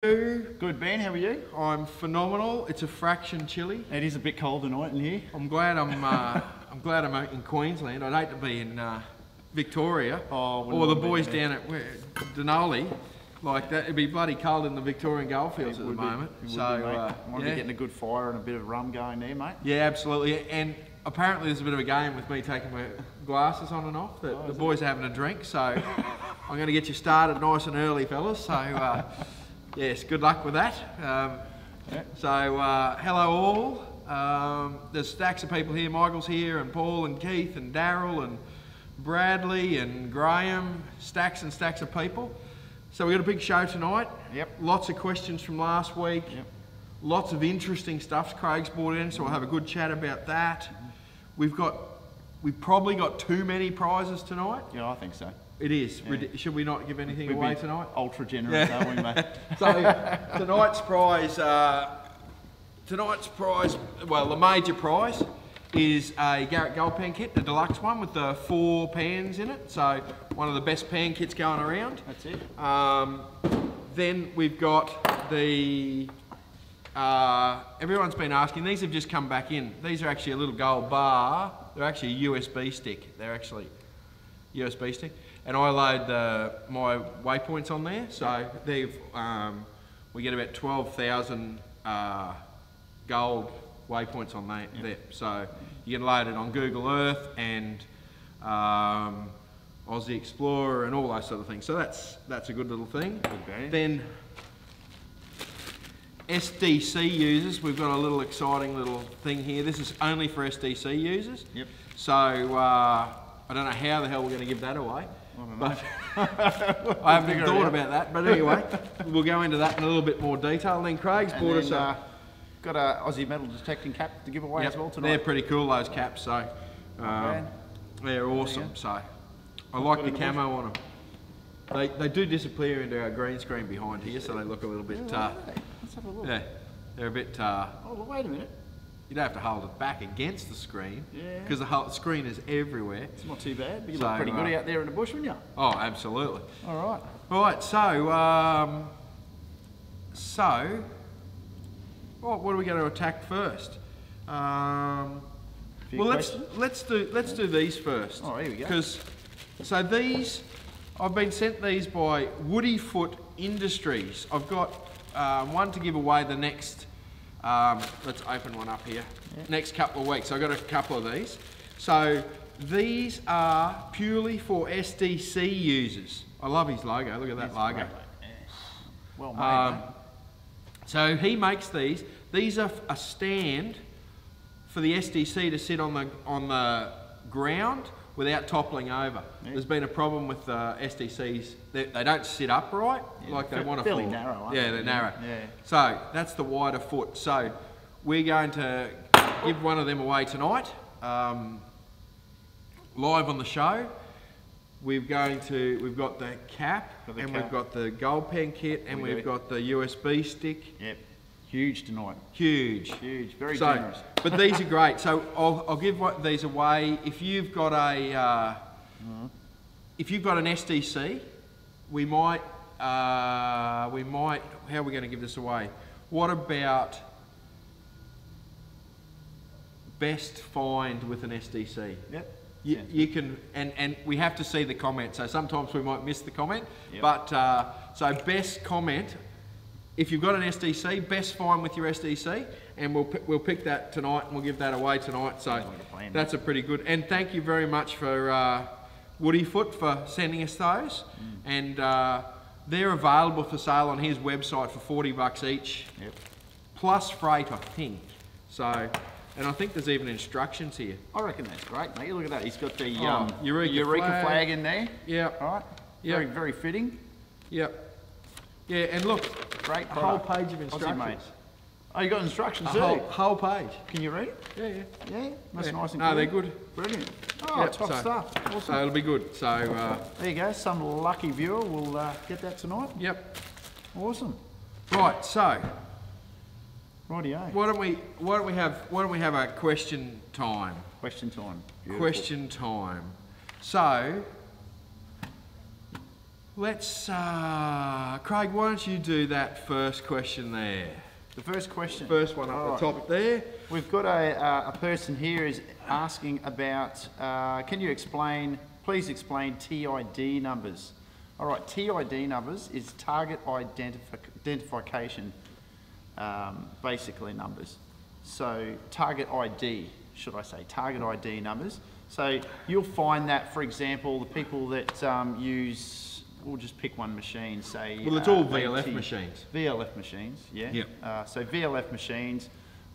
Good, Ben. How are you? I'm phenomenal. It's a fraction chilly. It is a bit cold tonight in here. I'm glad I'm glad I'm in Queensland. I'd hate to be in Victoria or the boys down at Denali. Like that, it'd be bloody cold in the Victorian goldfields at the moment. So might be getting a good fire and a bit of rum going there, mate. Yeah, absolutely. And apparently there's a bit of a game with me taking my glasses on and off. The boys are having a drink, so I'm going to get you started nice and early, fellas. So. Yes, good luck with that. So, hello all. There's stacks of people here. Michael's here, and Paul, and Keith, and Daryl, and Bradley, and Graham. Stacks and stacks of people. So we've got a big show tonight. Yep. Lots of questions from last week. Yep. Lots of interesting stuff Craig's brought in, so we'll have a good chat about that. We've probably got too many prizes tonight. Yeah, I think so. It is. Yeah. Should we not give anything away tonight? Ultra generous, aren't we, mate? So tonight's prize, well, the major prize is a Garrett Gold Pan kit, the deluxe one with the 4 pans in it. So one of the best pan kits going around. That's it. Then we've got the. Everyone's been asking. These have just come back in. These are actually a little gold bar. They're actually a USB stick. They're actually USB stick. And I load my waypoints on there, so we get about 12,000 gold waypoints on there. So you can load it on Google Earth and Aussie Explorer and all those sort of things. So that's a good little thing. Okay. Then SDC users, we've got a little exciting little thing here. This is only for SDC users. Yep. So I don't know how the hell we're going to give that away. But I haven't thought about that. But anyway, we'll go into that in a little bit more detail. And then Craig's bought us got a Aussie metal detecting cap to give away as well tonight. They're pretty cool, those caps. So they're awesome. So I like the camo on them. They do disappear into our green screen behind here, so they look a little bit. Let's have a look. Yeah, they're a bit. Oh, wait a minute. You'd have to hold it back against the screen, yeah, because the whole screen is everywhere. It's not too bad, but you look pretty good out there in the bush, wouldn't you? Oh, absolutely. All right. All right, what are we going to attack first? Well, let's do these first. Oh, here we go. Because these, I've been sent these by Woodyfoot Industries. I've got one to give away the next. Let's open one up here. Yeah. Next couple of weeks, I've got a couple of these. So these are purely for SDC users. I love his logo. Look at that logo. Great. Yeah. Well made. So he makes these. These are a stand for the SDC to sit on the ground without toppling over. Yeah. There's been a problem with SDCs. They don't sit upright like they want to fall. Fairly narrow, aren't they? Yeah, they're narrow. Yeah. So that's the wider foot. So we're going to give one of them away tonight, live on the show. We've got the cap, we've got the gold pen kit, and we've got the USB stick. Yep. Huge tonight. Huge. Huge. Very generous. But these are great. So I'll give these away. If you've got an SDC, we might. How are we going to give this away? What about best find with an SDC? Yep. You can, and we have to see the comment. So sometimes we might miss the comment. Yep. But so best comment. If you've got an SDC, best find with your SDC, and we'll pick that tonight, and we'll give that away tonight. So that's a pretty good. And thank you very much for Woodyfoot for sending us those. And they're available for sale on his website for $40 each, plus freight, I think. So, and I think there's even instructions here. I reckon that's great, mate. Look at that. He's got the Eureka flag in there. Yeah. All right. Very, very fitting. Yep. Yeah, and look, great a whole page of instructions. Oh, you got instructions too? Whole page. Can you read it? Yeah. Yeah? That's nice and No, they're good. Brilliant. Oh, top stuff. Awesome. So it'll be good. So there you go. Some lucky viewer will get that tonight. Yep. Awesome. Right. So. Rightio. Why don't we have a question time? Question time. Beautiful. Question time. So Let's, Craig, why don't you do that first question there? The first question. First one up the top there. We've got a person here is asking about, can you please explain TID numbers? All right, TID numbers is target identification, basically numbers. So target ID, should I say, target ID numbers. So you'll find that, for example, the people that use, we'll just pick one machine, say... Well, it's all VLF machines. VLF machines, yeah. Yep. So VLF machines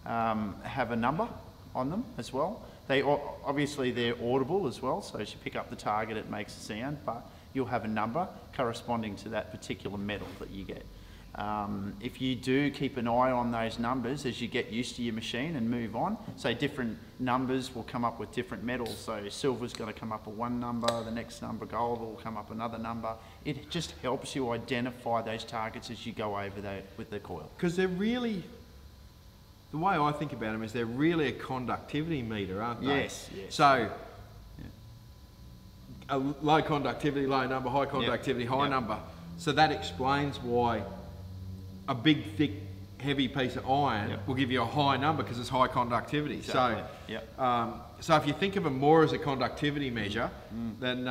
have a number on them as well. Obviously they're audible as well, so as you pick up the target it makes a sound, but you'll have a number corresponding to that particular metal that you get. If you do keep an eye on those numbers as you get used to your machine and move on, so different numbers will come up with different metals. So silver's going to come up with one number, the next number, gold will come up another number. It just helps you identify those targets as you go over with the coil. Because they're really, the way I think about them is they're really a conductivity meter, aren't they? Yes, yes. So, a low conductivity, low number, high conductivity, high number. So that explains why a big, thick, heavy piece of iron will give you a high number because it's high conductivity. Exactly. So if you think of them more as a conductivity measure than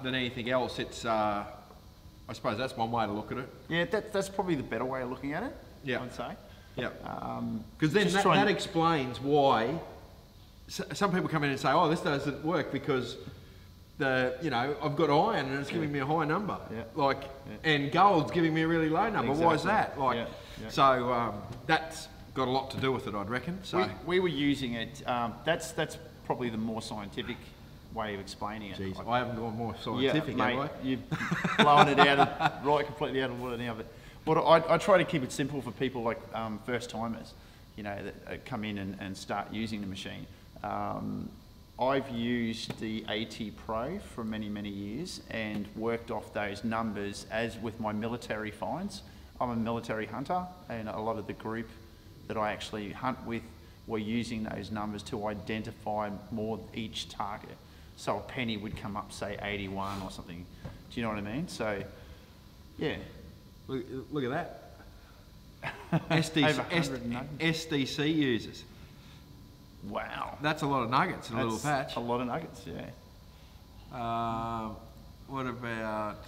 anything else, it's I suppose that's one way to look at it. Yeah, that's probably the better way of looking at it. Yeah, I'd say. Yeah. Because then that explains why some people come in and say, "Oh, this doesn't work because." I've got iron and it's giving me a high number, and gold's giving me a really low number. Exactly. Why is that? So that's got a lot to do with it, I'd reckon. So we were using it. That's probably the more scientific way of explaining it. Jeez, I haven't gone more scientific, mate, have I? You're blowing it completely out of water now. But I try to keep it simple for people like first timers, that come in and start using the machine. I've used the AT Pro for many, many years and worked off those numbers as with my military finds. I'm a military hunter, and a lot of the group that I actually hunt with were using those numbers to identify more each target. So a penny would come up, say 81 or something. Do you know what I mean? So, yeah. Look at that. SDC users. Wow. That's a lot of nuggets in a little patch. A lot of nuggets, yeah. What about,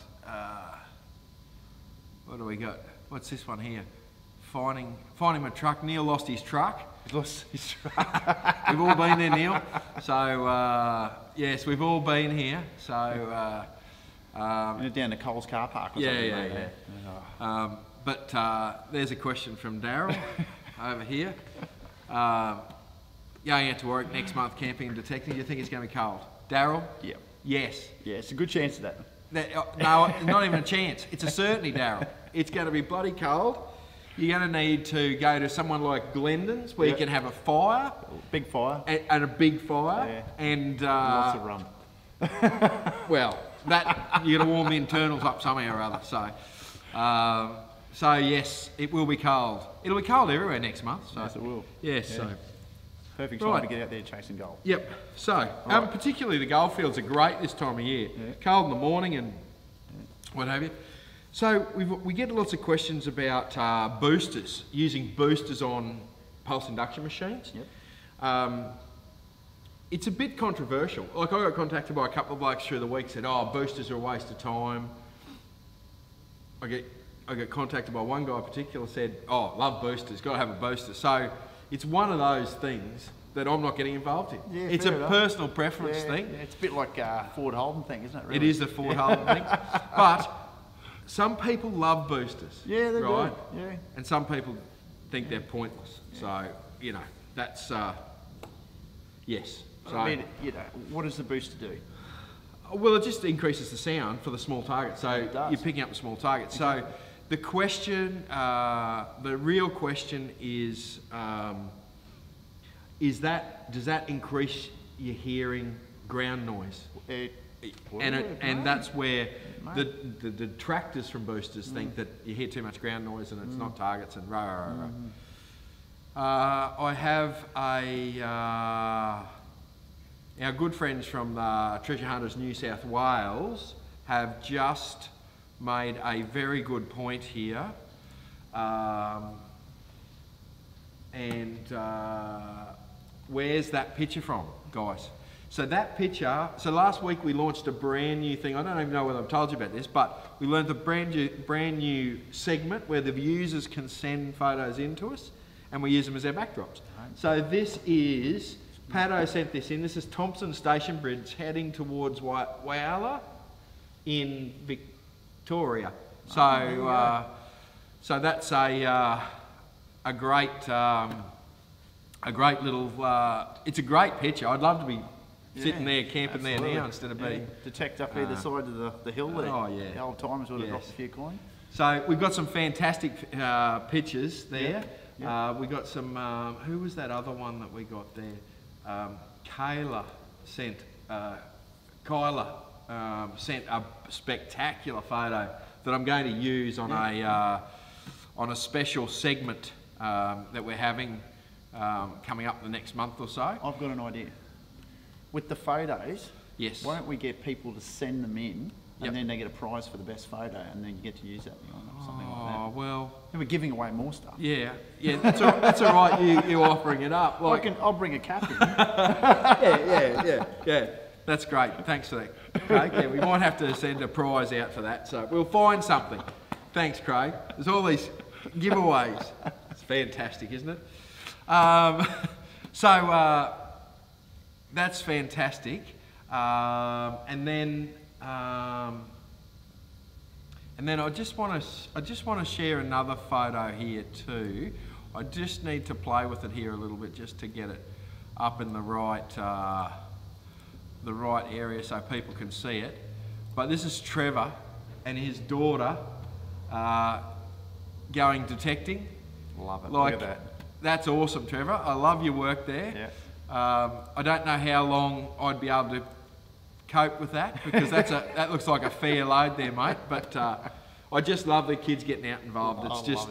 what do we got? What's this one here? Finding my truck. Neil lost his truck. He lost his truck. We've all been there, Neil. So, yes, we've all been here. So, down to Coles car park or something. Yeah. But there's a question from Daryl over here. Going out to work next month, camping and detecting. Do you think it's going to be cold? Daryl? Yeah. Yes. Yeah, it's a good chance of that. No, not even a chance. It's a certainty, Daryl. It's going to be bloody cold. You're going to need to go to someone like Glendon's where you can have a fire. Big fire. And a big fire. Yeah. And lots of rum. Well, that you're going to warm the internals up somehow or other. So yes, it will be cold. It'll be cold everywhere next month. So. Yes, it will. Yes. Yeah. So. Perfect time to get out there chasing gold. Yep. So, particularly the gold fields are great this time of year. Yeah. Cold in the morning and what have you. So we get lots of questions about boosters, using boosters on pulse induction machines. Yep. It's a bit controversial. Like I got contacted by a couple of blokes through the week said, "Oh, boosters are a waste of time." I get contacted by one guy in particular said, "Oh, love boosters, got to have a booster." So it's one of those things that I'm not getting involved in. Yeah, it's a personal preference thing. Yeah, it's a bit like a Ford Holden thing, isn't it? Really? It is a Ford Holden thing. But some people love boosters. Yeah, they do. Yeah. And some people think they're pointless. So, that's, yes. So, I mean, what does the booster do? Well, it just increases the sound for the small target. So you're picking up the small target. Exactly. So the question, the real question is does that increase your hearing ground noise? And that's where the detractors from boosters think that you hear too much ground noise and it's not targets and rah. I have our good friends from Treasure Hunters New South Wales have just made a very good point here. Where's that picture from, guys? So that picture, so last week we launched a brand new thing. I don't even know whether I've told you about this, but we learned a brand new segment where the users can send photos in to us and we use them as our backdrops. So this is, Pato sent this in. This is Thompson Station Bridge heading towards Whyalla in Victoria. So, so that's a great little. It's a great picture. I'd love to be sitting there camping there now instead of being detect up either side of the hill there. Oh yeah, the old timers would have dropped a few coins. So we've got some fantastic pictures there. Yeah. We got some. Who was that other one that we got there? Kyla sent. Kyla sent a spectacular photo that I'm going to use on a special segment that we're having coming up the next month or so. I've got an idea. With the photos, yes. Why don't we get people to send them in, and then they get a prize for the best photo, and then you get to use that or something like that. Oh well. And we're giving away more stuff. Yeah, that's all right. You offering it up. Like, I'll bring a cap in. yeah. That's great. Thanks for that, Craig. Yeah, we might have to send a prize out for that. So we'll find something. Thanks, Craig. There's all these giveaways. It's fantastic, isn't it? That's fantastic. And then I just want to share another photo here too. I just need to play with it here a little bit just to get it up in the right area so people can see it. But this is Trevor and his daughter going detecting. Love it. Like, look at that. That's awesome, Trevor. I love your work there. Yeah. I don't know how long I'd be able to cope with that because that looks like a fair load there, mate. But I just love the kids getting out involved. It's just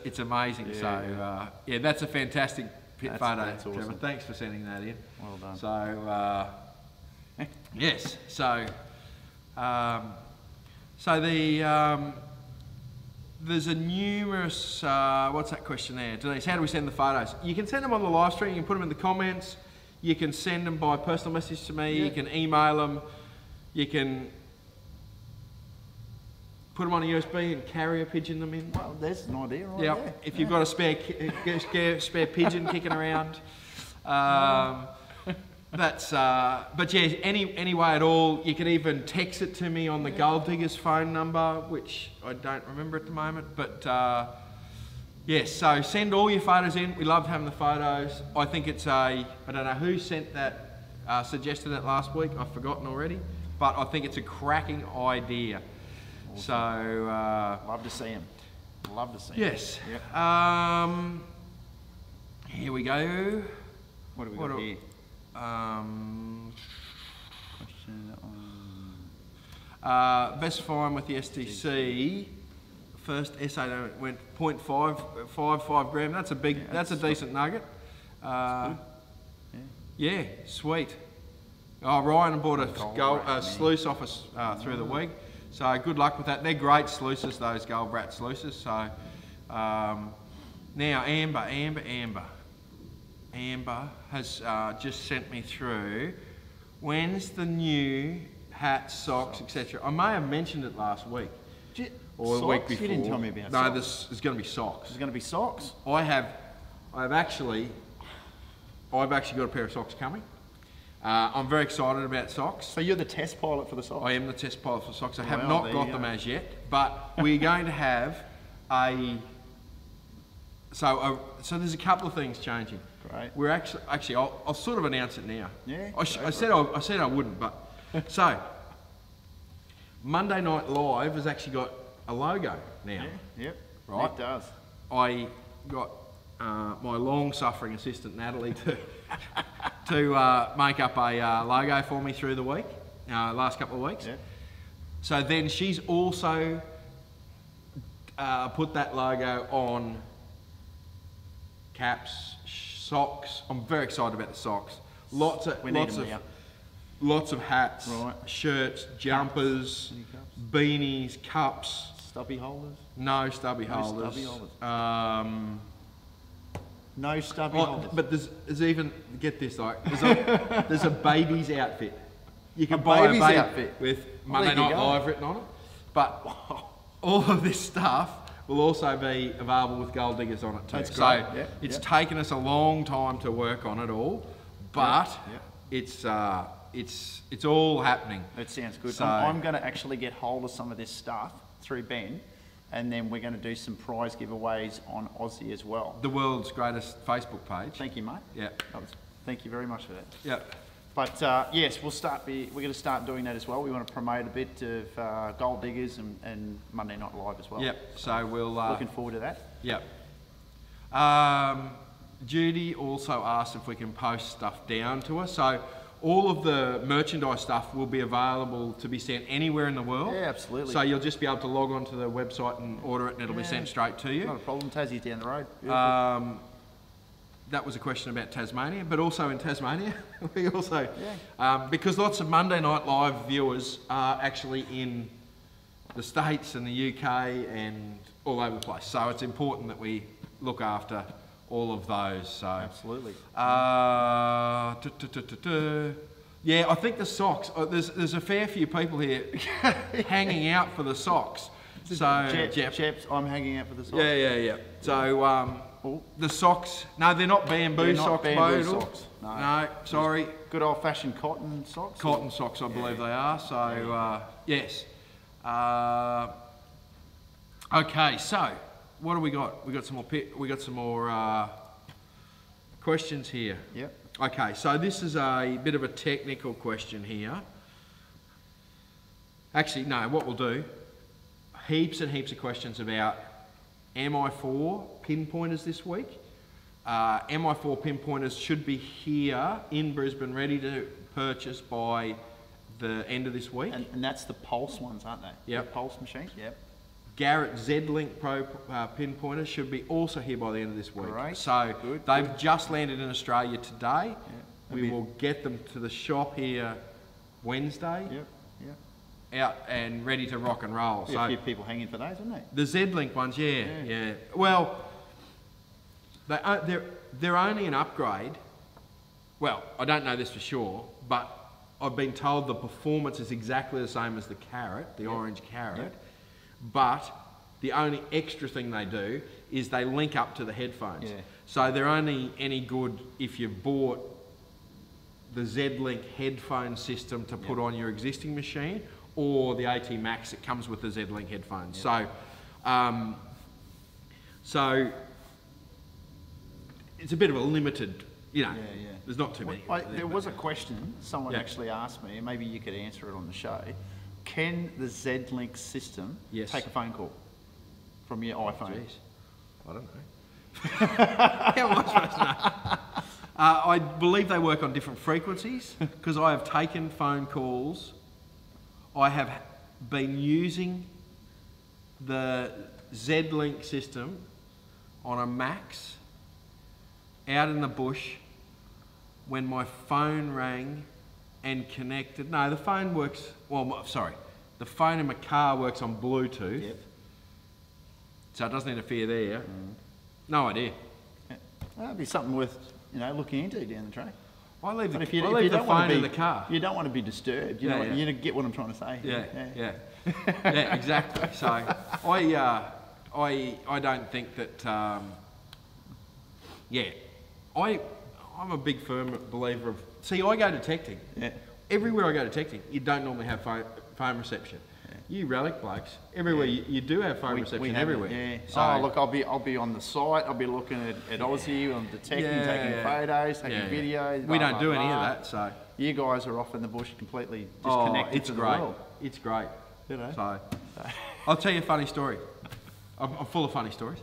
it's amazing. Yeah, So that's a fantastic photo, that's Trevor. awesome. Thanks for sending that in. Well done. So yes, so there's a numerous, what's that question there? Denise, how do we send the photos? You can send them on the live stream, you can put them in the comments, you can send them by personal message to me, you can email them, you can put them on a USB and carrier pigeon them in. Well, there's an idea right there. If you've got a spare pigeon kicking around. But yeah, any way at all. You can even text it to me on the Gold Diggers phone number, which I don't remember at the moment. But yes, so send all your photos in. We love having the photos. I think it's I don't know who sent that, suggested it last week. I've forgotten already. But I think it's a cracking idea. Awesome. So love to see him. Love to see him. Yes. Yep. Here we go. What do we got here? Best fine with the STC. First essay went 0.55 gram. That's a big. That's a decent nugget. Yeah, sweet. Oh, Ryan bought a sluice off us through the week. So good luck with that. They're great sluices, those Gold Brat sluices. So now Amber has just sent me through. When's the new hats, socks, etc.? I may have mentioned it last week or the week before. You didn't tell me about socks. No, this is going to be socks. There's going to be socks? I've actually got a pair of socks coming. I'm very excited about socks. So you're the test pilot for the socks? I am the test pilot for socks. I have not got them as yet, but we're going to have so there's a couple of things changing. Great. We're actually I'll sort of announce it now. Yeah. I said I wouldn't, but so Monday Night Live has actually got a logo now. Yeah. Yep. Right. It does. I got my long-suffering assistant Natalie to make up a logo for me through the week, last couple of weeks. Yeah. So then she's also put that logo on caps, socks. I'm very excited about the socks. Lots of lots of hats, Right. shirts, jumpers, Any cups? beanies, cups. Stubby holders? No stubby No holders. stubby holders. No stubby Oh, holders. but there's even, get this, like, there's a baby's outfit. You can A buy a baby's baby outfit? with Well, Monday there you Night go. Live written on it. But all of this stuff will also be available with Gold Diggers on it too. That's So great. Yeah, it's yeah. taken us a long time to work on it all, but yeah. it's all happening. That sounds good. So- I'm going to actually get hold of some of this stuff through Ben, and then we're going to do some prize giveaways on Aussie as well. The world's greatest Facebook page. Thank you, mate. Yeah. Thank you very much for that. Yeah. But yes, we're going to start doing that as well. We want to promote a bit of Gold Diggers and Monday Night Live as well. Yep. So we'll Looking forward to that. Yep. Judy also asked if we can post stuff down to us. So all of the merchandise stuff will be available to be sent anywhere in the world. Yeah, absolutely. So you'll just be able to log on to the website and order it, and it'll be Yeah. sent straight to you. Not a problem. Tassie's down the road. Beautiful. That was a question about Tasmania, but also in Tasmania, we also, Yeah. because lots of Monday Night Live viewers are actually in the States and the UK and all over the place. So it's important that we look after all of those. So Absolutely. yeah, I think the socks. There's a fair few people here hanging out for the socks. So Jeps, I'm hanging out for the socks. yeah. So the socks. No, they're not bamboo They're not socks, bamboo Bodle. socks, no. No, sorry. Good old-fashioned cotton socks. Cotton socks, I believe they are. So yes. Okay, so what do we got? We got some more questions here. Yep. Okay, so this is a bit of a technical question here. Actually, no, what we'll do, heaps and heaps of questions about MI4 pinpointers this week. MI4 pinpointers should be here in Brisbane, ready to purchase by the end of this week. And that's the Pulse ones, aren't they? Yep. The Pulse machine. Yep. Garrett Z-Link Pro pinpointers should be also here by the end of this week. Great. So Good, they've just landed in Australia today. Yeah. We will get them to the shop here Wednesday. Yep. Yep. Out and ready to rock and roll. A So few people hanging for those, aren't they? the Z-Link ones, yeah. Well, they're only an upgrade. Well, I don't know this for sure, but I've been told the performance is exactly the same as the Carrot, the orange Carrot. Yep. But the only extra thing they do is they link up to the headphones. Yeah. So they're only any good if you've bought the Z-Link headphone system to put on your existing machine, or the AT Max that comes with the Z-Link headphones. Yep. So it's a bit of a limited, Yeah. there's not too many. There was a question someone Yeah. actually asked me, and maybe you could answer it on the show. Can the Z-Link system Yes. take a phone call from your iPhone? Jeez, I don't know. How am I supposed to know? I believe they work on different frequencies, because I have taken phone calls. I have been using the Z-Link system on a Max out in the bush when my phone rang and connected. No, the phone works, the phone in my car works on Bluetooth. Yep. So it doesn't interfere there. No idea. Yeah. That'd be something worth looking into down the track. I leave the, But if you, I if leave you the don't want phone to in be, the car. you don't want to be disturbed. You Yeah, know, yeah. you get what I'm trying to say. Yeah. Yeah, exactly. So I don't think that. I'm a big firm believer of. See, I go detecting. Yeah. Everywhere I go detecting, you don't normally have phone reception. You relic blokes, everywhere you do have phone reception have everywhere. it, yeah. So Look, I'll be on the site. I'll be looking at Aussie. I'm detecting, taking photos, taking videos. We blah, don't blah, do any blah. of that, so You guys are off in the bush, completely disconnected it's to the great. world. It's great. So, I'll tell you a funny story. I'm full of funny stories.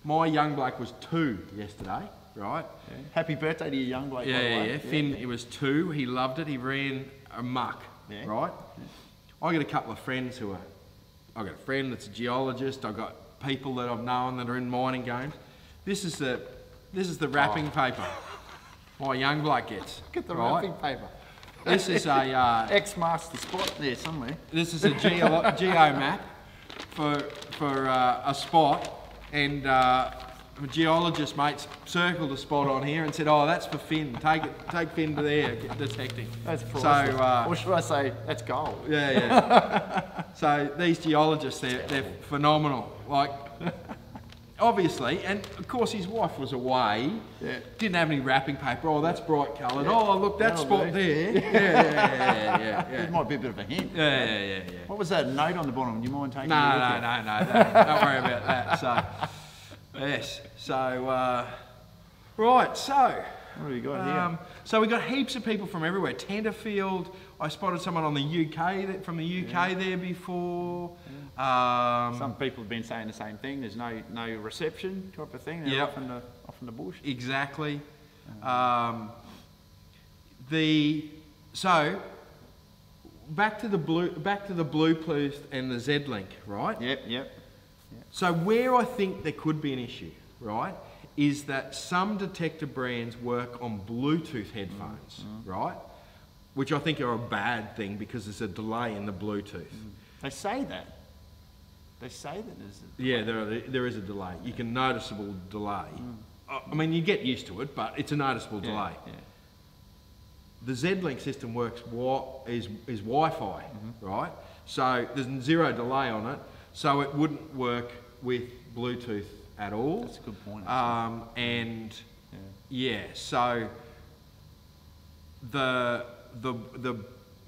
My young bloke was 2 yesterday, right? yeah. Happy birthday to your young bloke. by the way. Finn, he was 2. He loved it. He ran amok, Yeah. right? I got a couple of friends I've got a friend that's a geologist. I've got people that I've known that are in mining games. This is the wrapping paper my young bloke gets. Look at the right? wrapping paper. This is a X marks the spot there somewhere. this is a geo map for a spot, and a geologist mates circled a spot on here and said, "Oh, that's for Finn. Take Finn to there, detecting." That's priceless. So, or should I say, that's gold. yeah. So these geologists, they're phenomenal. Like, obviously, and of course his wife was away. Yeah. Didn't have any wrapping paper. Oh, that's bright coloured. Yeah. Oh, look, that That'll spot do. there. Yeah. It might be a bit of a hint. Yeah. What was that note on the bottom? Do you mind taking a No. look at? Don't worry about that. So, yes. So, right. So, What have we got here? so we got heaps of people from everywhere. Tenterfield. I spotted someone on the UK from the UK there before. Some people have been saying the same thing. There's no reception type of thing. They're Yep. off in the bush. Exactly. So back to the Bluetooth and the Z-Link, right? Yep. So where I think there could be an issue, right, is that some detector brands work on Bluetooth headphones, right? Which I think are a bad thing because there's a delay in the Bluetooth. They say that. They say that there's a Yeah, there is a delay. You can noticeable delay. I mean, you get used to it, but it's a noticeable delay. Yeah. The Z-Link system works is Wi-Fi, right? So there's zero delay on it, so it wouldn't work with Bluetooth at all. That's a good point. And so the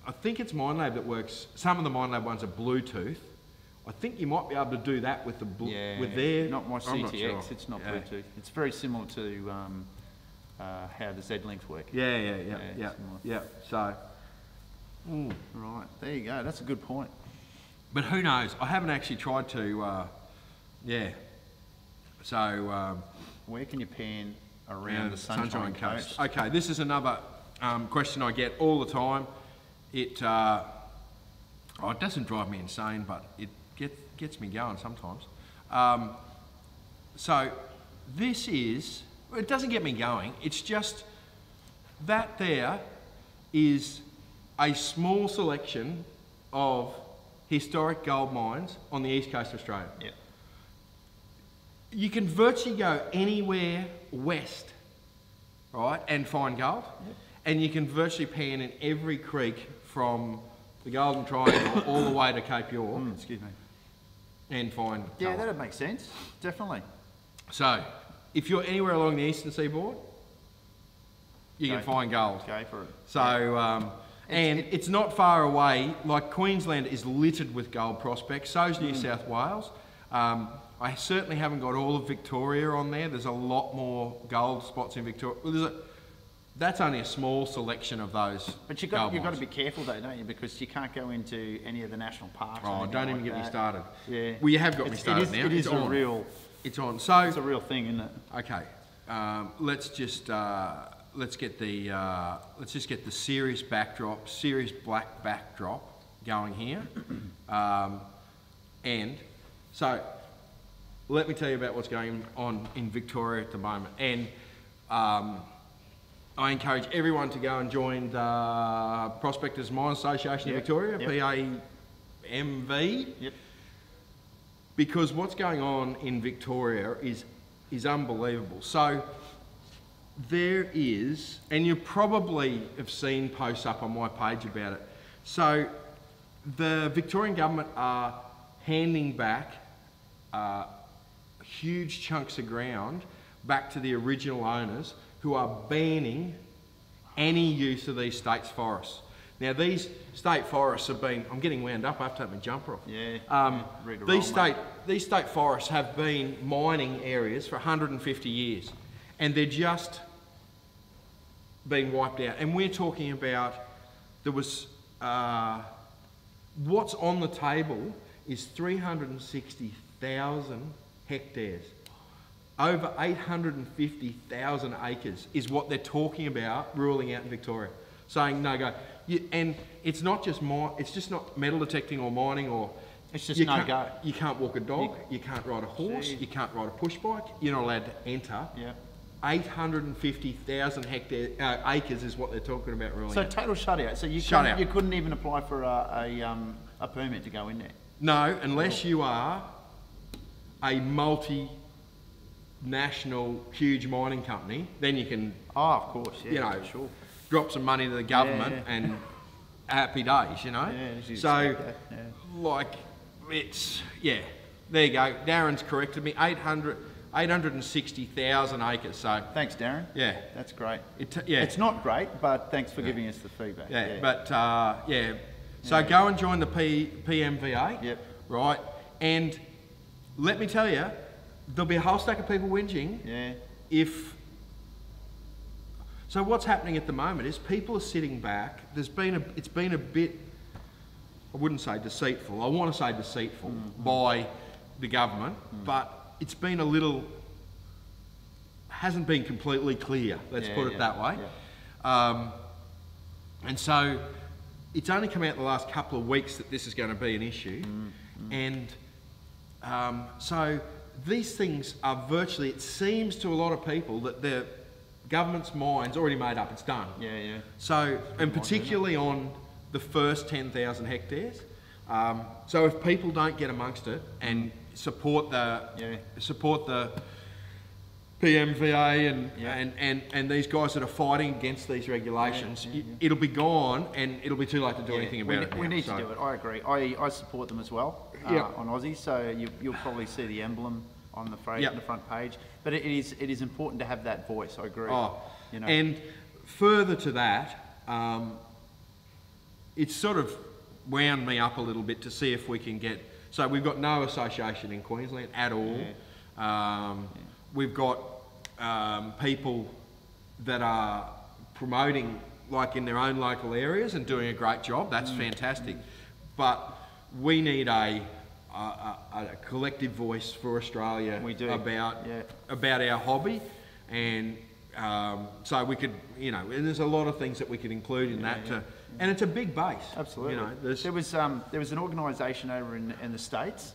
I think it's MindLab that works. Some of the MindLab ones are Bluetooth. I think you might be able to do that with with their. Not my I'm CTX. not sure. It's not Yeah. Bluetooth. It's very similar to how the Z-Links work. Yeah. similar. So, Right. There you go. That's a good point. but who knows? I haven't actually tried to. So. Where can you pan around the Sunshine Coast? Okay, this is another question I get all the time. It doesn't drive me insane, but it gets me going sometimes. So this is, it doesn't get me going, it's just that there is a small selection of historic gold mines on the east coast of Australia. Yeah. You can virtually go anywhere west, right, and find gold. Yep. And you can virtually pan in every creek from the Golden Triangle all the way to Cape York Excuse me. and find Yeah, gold. that'd make sense. Definitely. So, if you're anywhere along the eastern seaboard, you can Go. find gold. Go for it. So, it's not far away. Like Queensland is littered with gold prospects. So's New South Wales. I certainly haven't got all of Victoria on there. There's a lot more gold spots in Victoria. Well, that's only a small selection of those. But you've gold got to mines. be careful though, don't you? Because you can't go into any of the national parks. or Oh, anything don't even like get me that. started. Yeah. Well, you have got me started now. It is It's a on. real. It's on. So, It's a real thing, isn't it? okay, let's just get the serious backdrop, serious black backdrop going here, and so let me tell you about what's going on in Victoria at the moment. And I encourage everyone to go and join the Prospectors Mine Association of Victoria, PAMV. Yep. Because what's going on in Victoria is unbelievable. So there is, and you probably have seen posts up on my page about it. So the Victorian government are handing back huge chunks of ground back to the original owners, who are banning any use of these state's forests. Now these state forests have been, I'm getting wound up, I have to take my jumper off. Yeah. Read to These roll, mate. state forests have been mining areas for 150 years, and they're just being wiped out. And we're talking about, there was, what's on the table is 360,000 hectares. Over 850,000 acres is what they're talking about ruling out in Victoria. Saying no go. And it's not just it's just not metal detecting or mining or... It's just you no can't- go. You can't walk a dog, you can't ride a horse, Gee. you can't ride a push bike, you're not allowed to enter Yeah. 850,000 acres is what they're talking about ruling So out. total shutout. So you Shutout. you couldn't even apply for a permit to go in there. No, unless you are a multinational huge mining company, then you can, Oh, of course. Yeah, you know, sure. drop some money to the government Yeah. and happy days, you know. Yeah, as you'd So, expect that, yeah. like, it's, yeah, there you go. Darren's corrected me. 860,000 acres. So, Thanks, Darren. yeah, That's great. yeah. It's not great, but thanks for giving us the feedback. Yeah, but yeah. So go and join the PMVA. Yep. Right, and let me tell you, there'll be a whole stack of people whinging Yeah. if. So what's happening at the moment is people are sitting back. It's been a bit. I wouldn't say deceitful. I want to say deceitful by the government, but it's been a little. Hasn't been completely clear. Let's put it that way. Yeah. And so it's only come out the last couple of weeks that this is going to be an issue. And so these things are virtually, it seems to a lot of people that the government's mind's already made up, it's done. Yeah, yeah. So, and particularly on the first 10,000 hectares. So if people don't get amongst it and support the PMVA and these guys that are fighting against these regulations, it'll be gone and it'll be too late to do anything about it now. We need to do it. I agree. I support them as well on Aussie. So you'll probably see the emblem on the front page. But it is important to have that voice. I agree. Oh, you know. And further to that, it's sort of wound me up a little bit to see if we can get. So we've got no association in Queensland at all. We've got people that are promoting like in their own local areas and doing a great job. That's fantastic. But we need a collective voice for Australia about our hobby, and so we could, you know, and there's a lot of things that we could include in that. And it's a big base. Absolutely. You know, there was an organisation over in the States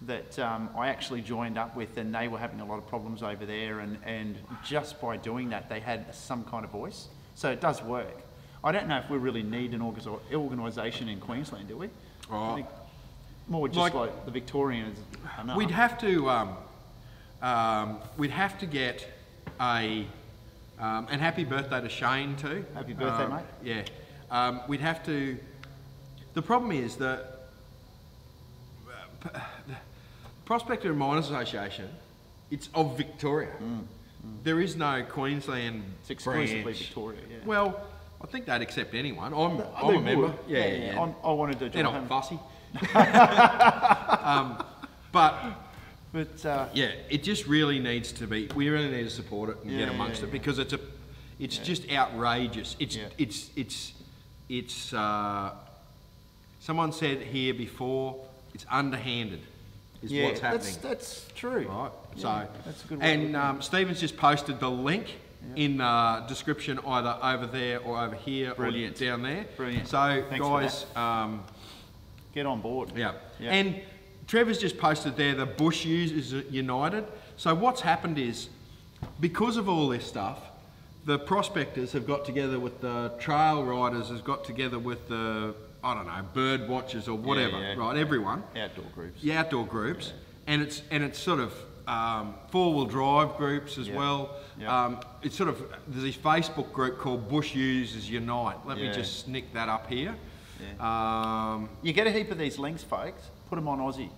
that I actually joined up with, and they were having a lot of problems over there, and just by doing that they had some kind of voice. So it does work. I don't know if we really need an organisation in Queensland, do we? I think more just like the Victorians. We'd have to get a and happy birthday to Shane too. Happy birthday, mate. Yeah. We'd have to. The problem is that the Prospector and Miners Association, it's of Victoria. There is no Queensland It's exclusively branch. Victoria. Yeah. Well, I think they'd accept anyone. I'm a They member. would. Yeah. I wanted to They're join not them. fussy. But yeah, it just really needs to be. We really need to support it and get amongst it because it's just outrageous. It's someone said here before, it's underhanded is what's happening. That's true. Right. Yeah, So that's a good way and Stephen's just posted the link in the description either over there or over here Brilliant. or down there. Brilliant. So Thanks for guys, Get on board. yeah. Yeah. And Trevor's just posted there the Bush Users United. So what's happened is, because of all this stuff, the prospectors have got together with the trail riders, has got together with the, I don't know, bird watchers or whatever, right? Everyone. Outdoor groups. The outdoor groups, and it's sort of four-wheel drive groups as well. Yeah. It's sort of, there's this Facebook group called Bush Users Unite. Let me Yeah. just snick that up here. You get a heap of these links, folks. Put them on Aussie.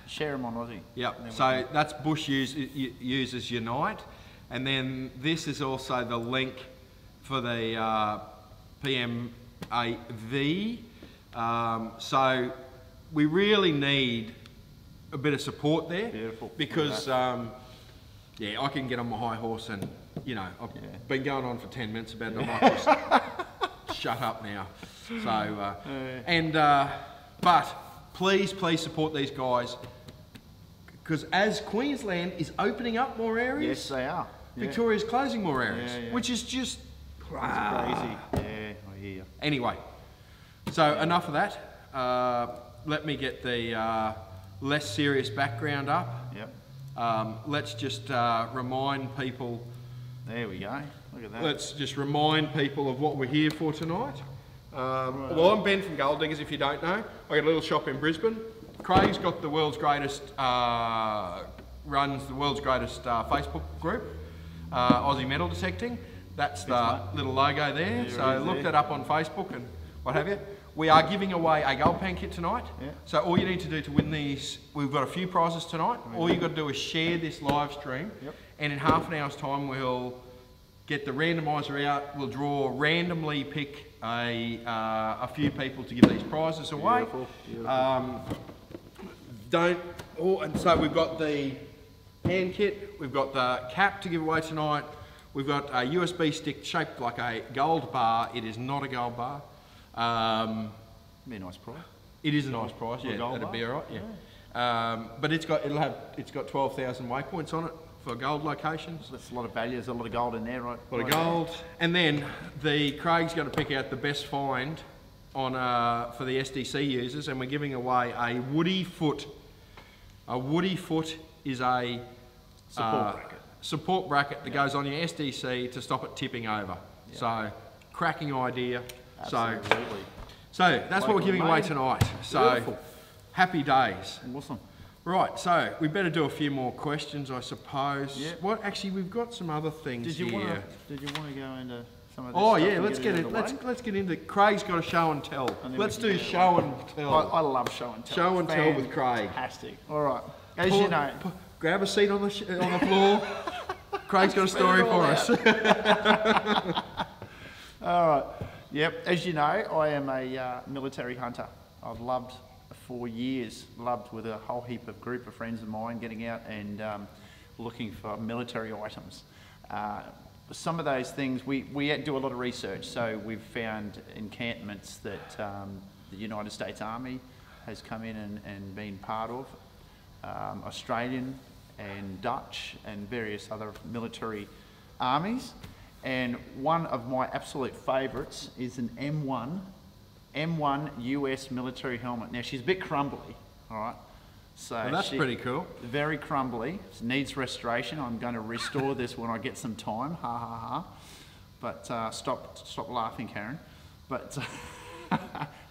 Share them on Aussie. Yep. And then So that's Bush Users Unite, and then this is also the link for the PMAV. So we really need a bit of support there. Beautiful. Because I can get on my high horse and, you know, I've been going on for 10 minutes about it. I might just shut up now. So but please support these guys, because as Queensland is opening up more areas, Yes, they are. Victoria's closing more areas, Yeah. which is just It's crazy. Yeah, I hear you. Anyway, so enough of that. Let me get the less serious background up. Yep. Let's just remind people There we go. Look at that. Let's just remind people of what we're here for tonight. Well, I'm Ben from Gold Diggers, if you don't know. I got a little shop in Brisbane. Craig's got the world's greatest, runs the world's greatest Facebook group, Aussie Metal Detecting. That's the little logo there. So look that up on Facebook and what have you. We are giving away a gold pan kit tonight. Yeah. So all you need to do to win these, we've got a few prizes tonight. All you've got to do is share this live stream. Yep. And in half an hour's time, we'll get the randomizer out. We'll randomly pick a few people to give these prizes away. Beautiful. Beautiful. And so we've got the pan kit, we've got the cap to give away tonight. We've got a USB stick shaped like a gold bar. It is not a gold bar. Be a nice price. It is a nice price. Yeah, that'd be all right. Yeah. But it's got 12,000 waypoints on it for gold locations. That's a lot of value. There's a lot of gold in there, right? A lot of gold. And then Craig's going to pick out the best find on for the SDC users, and we're giving away a Woody Foot. A Woody Foot is a support bracket that goes on your SDC to stop it tipping over. Yeah. So cracking idea. Absolutely. So that's what we're giving away tonight. So beautiful. Happy days. Awesome. Right, so we better do a few more questions, I suppose. Yeah. What actually, we've got some other things here. Did you want to go into some of this? Oh yeah, let's get into. Craig's got a show and tell. Let's do show and tell. I love show and tell. Show and tell with Craig. Fantastic. All right. As you know, grab a seat on the floor. Craig's got a story for us. All right. Yep. As you know, I am a military hunter. I've loved for years, loved with a whole heap of group of friends of mine getting out and looking for military items. Some of those things, we do a lot of research, so we've found encampments that the United States Army has come in and been part of, Australian and Dutch and various other military armies. And one of my absolute favourites is an M1 US military helmet. Now she's a bit crumbly, all right? So well, that's pretty cool. Very crumbly. It needs restoration. I'm going to restore this when I get some time. Ha ha ha. But stop laughing, Karen. But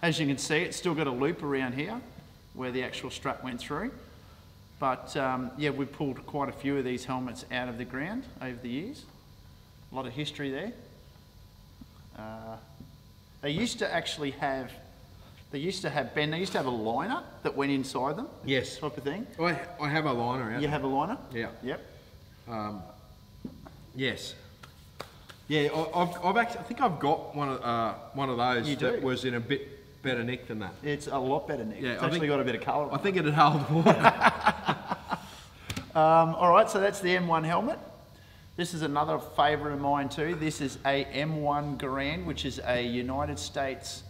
as you can see, it's still got a loop around here where the actual strap went through. But yeah, we pulled quite a few of these helmets out of the ground over the years. A lot of history there. They used to actually have, Ben, they used to have a liner that went inside them. Yes. Type of thing. I have a liner out. You have a liner? Yeah. Yep. Yes. Yeah, I think I've got one of those that was in a bit better nick than that. It's a lot better nick. Yeah, it's actually got a bit of colour. I think it'd hold water. All right, so that's the M1 helmet. This is another favourite of mine too. This is a M1 Garand, which is a United States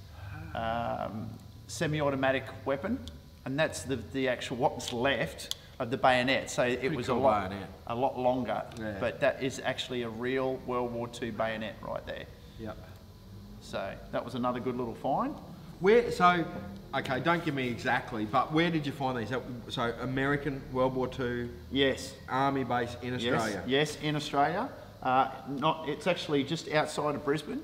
semi-automatic weapon, and that's the actual what's left of the bayonet. So it was cool, a lot longer, yeah. But that is actually a real World War II bayonet right there. Yep. So that was another good little find. Okay, don't give me exactly, but where did you find these? So American World War II. Yes. Army base in Australia. Yes, in Australia. It's actually just outside of Brisbane,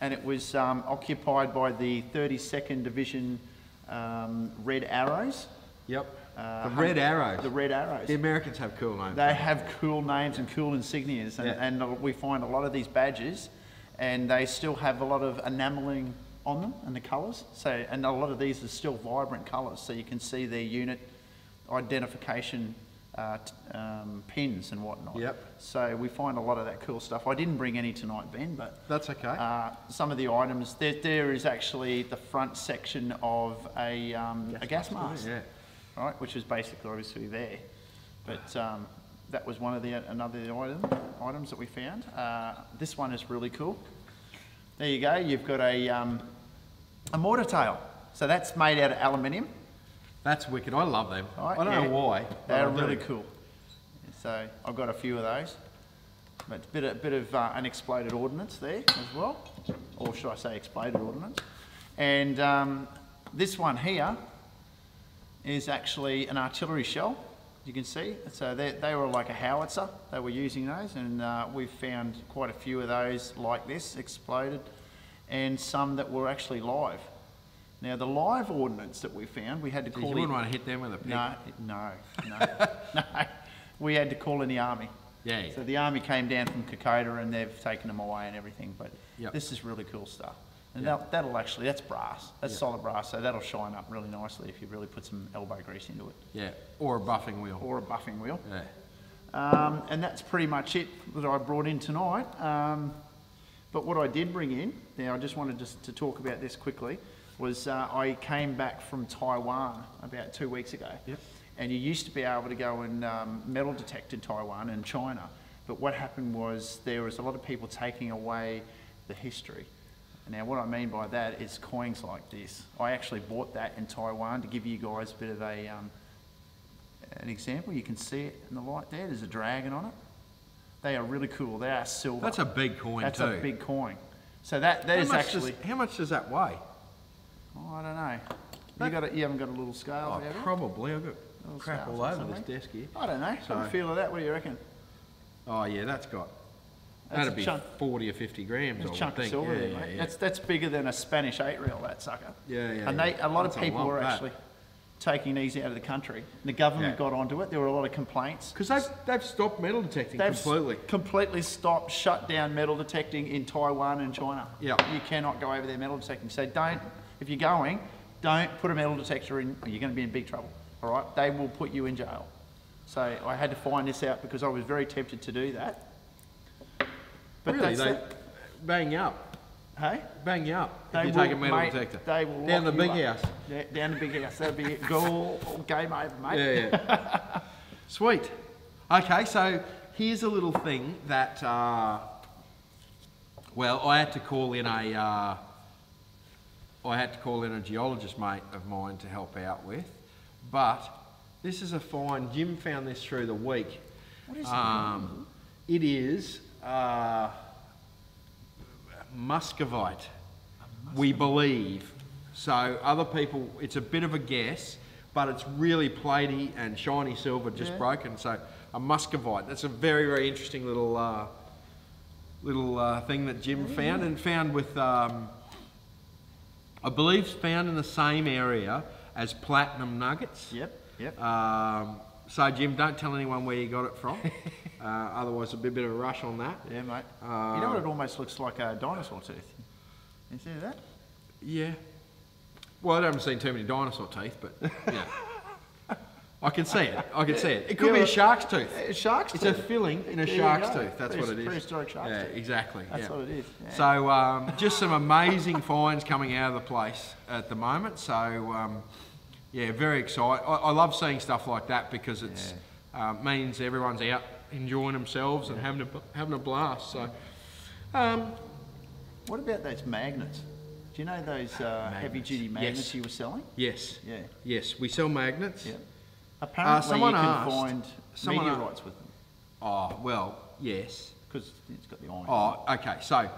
and it was occupied by the 32nd Division Red Arrows. Yep. The Red Arrows. The Red Arrows. The Americans have cool names. They have cool names and cool insignias, and we find a lot of these badges, and they still have a lot of enamelling on them and the colours. And a lot of these are still vibrant colours, so you can see their unit identification pins and whatnot. Yep. So we find a lot of that cool stuff. I didn't bring any tonight, Ben, but that's okay. Some of the items there is actually the front section of a gas mask, yeah. Right, which is basically obviously there. But that was one of the items that we found. This one is really cool. There you go. You've got a mortar tail. So that's made out of aluminium. That's wicked. I love them. Right, I don't know why. They're really cool. So I've got a few of those. But a bit of unexploded ordnance there as well. Or should I say exploded ordnance. And this one here is actually an artillery shell. you can see. So they were like a howitzer. They were using those, and we've found quite a few of those like this exploded, and some that were actually live. Now the live ordnance that we found, we had to call. You wouldn't want to hit them with a pick. No. We had to call in the army. Yeah. So the army came down from Kokoda and they've taken them away and everything. But Yep. this is really cool stuff. And Yep. that'll actually, that's brass. That's Yep. solid brass. So that'll shine up really nicely if you really put some elbow grease into it. Yeah. Or a buffing wheel. Or a buffing wheel. Yeah. And that's pretty much it that I brought in tonight. But what I did bring in, now I just wanted to talk about this quickly, was I came back from Taiwan about 2 weeks ago. Yep. And you used to be able to go and metal detect in Taiwan and China. But what happened was there was a lot of people taking away the history. Now what I mean by that is coins like this. I actually bought that in Taiwan to give you guys a bit of an example. You can see it in the light there. There's a dragon on it. They are really cool. They are silver. That's a big coin That's too. a big coin. So that is actually... How much does that weigh? Oh, I don't know. You haven't got a little scale there? Probably. I've got Little crap scales all or over this something? desk here. I don't know. Have a So- feel of that. What do you reckon? Oh yeah, that's got. That's That'd a be chunk. 40 or 50 grams. It's I a chunk would of think. silver Yeah, there, mate. yeah. That's bigger than a Spanish 8-reel, that sucker. Yeah, yeah, And yeah. a lot That's of a people lump, were that. actually taking these out of the country. The government Yeah. got onto it. There were a lot of complaints. Because they've stopped metal detecting They've completely. completely stopped, shut down metal detecting in Taiwan and China. Yeah. You cannot go over there metal detecting. So if you're going, don't put a metal detector in, or you're going to be in big trouble. All right? They will put you in jail. So I had to find this out because I was very tempted to do that. But Really, that's they it. bang you up. Hey? Bang you up. They if you will, take a metal mate, detector. They will Down the lock you big up. house. Yeah, down the big house. That'd be it. Go game over, mate. Yeah, yeah. Sweet. Okay, so here's a little thing that, well, I had to call in a geologist mate of mine to help out with, but this is a find. Jim found this through the week. What is it? It is muscovite, we believe. So other people, it's a bit of a guess, but it's really platy and shiny silver, just Yeah. broken. So a muscovite. That's a very, very interesting little thing that Jim found, and found with, I believe, found in the same area as platinum nuggets. Yep, yep. So Jim, don't tell anyone where you got it from. Otherwise, it'll be a bit of a rush on that. Yeah, mate. You know what? It almost looks like a dinosaur tooth. You see that? Yeah. Well, I haven't seen too many dinosaur teeth, but yeah. I can see it. I can see it. It could be a shark's tooth. A shark's It's tooth. a filling in a There you shark's go. tooth. That's what it is. Prehistoric shark's Yeah, tooth. exactly. That's yeah. what it is. Yeah. So just some amazing finds coming out of the place at the moment. So yeah, very excited. I love seeing stuff like that because it's means everyone's out enjoying themselves and having a blast. So What about those magnets? Do you know those heavy-duty magnets Yes. you were selling? yes, Yeah. yes, we sell magnets. Yeah. Apparently, someone you can asked- find someone meteorites with them Oh well, yes. because it's got the iron. Oh, okay. So,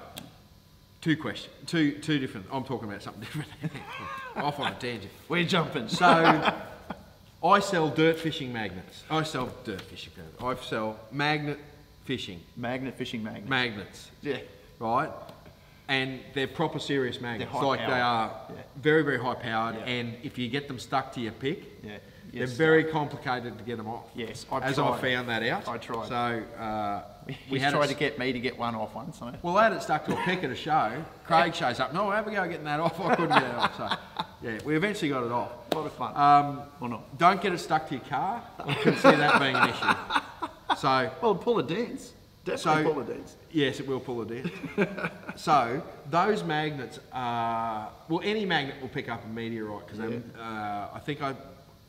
two questions. Two different. I'm talking about something different. Off on a tangent. We're jumping. So, I sell dirt fishing magnets. I sell dirt fishing magnets. I sell magnet fishing Magnet fishing magnets. magnets, Yeah. right? And they're proper serious magnets. high Like they powered. are Yeah. very, very high powered. Yeah. And if you get them stuck to your pick, Yeah. they're Yes. very complicated to get them off. Yes, I've As tried. I found that out. I tried. So He's had tried it to get me to get one off once. So. Well, I had it stuck to a pick at a show. Craig shows up. No, have a go getting that off. I couldn't get it off. So, yeah, we eventually got it off. A lot of fun. Or not. Don't get it stuck to your car. I can see that being an issue. So, Well, pull a dance. Definitely So- pull a dance. yes, it will pull a dent. So, those magnets are... Well, any magnet will pick up a meteorite because I think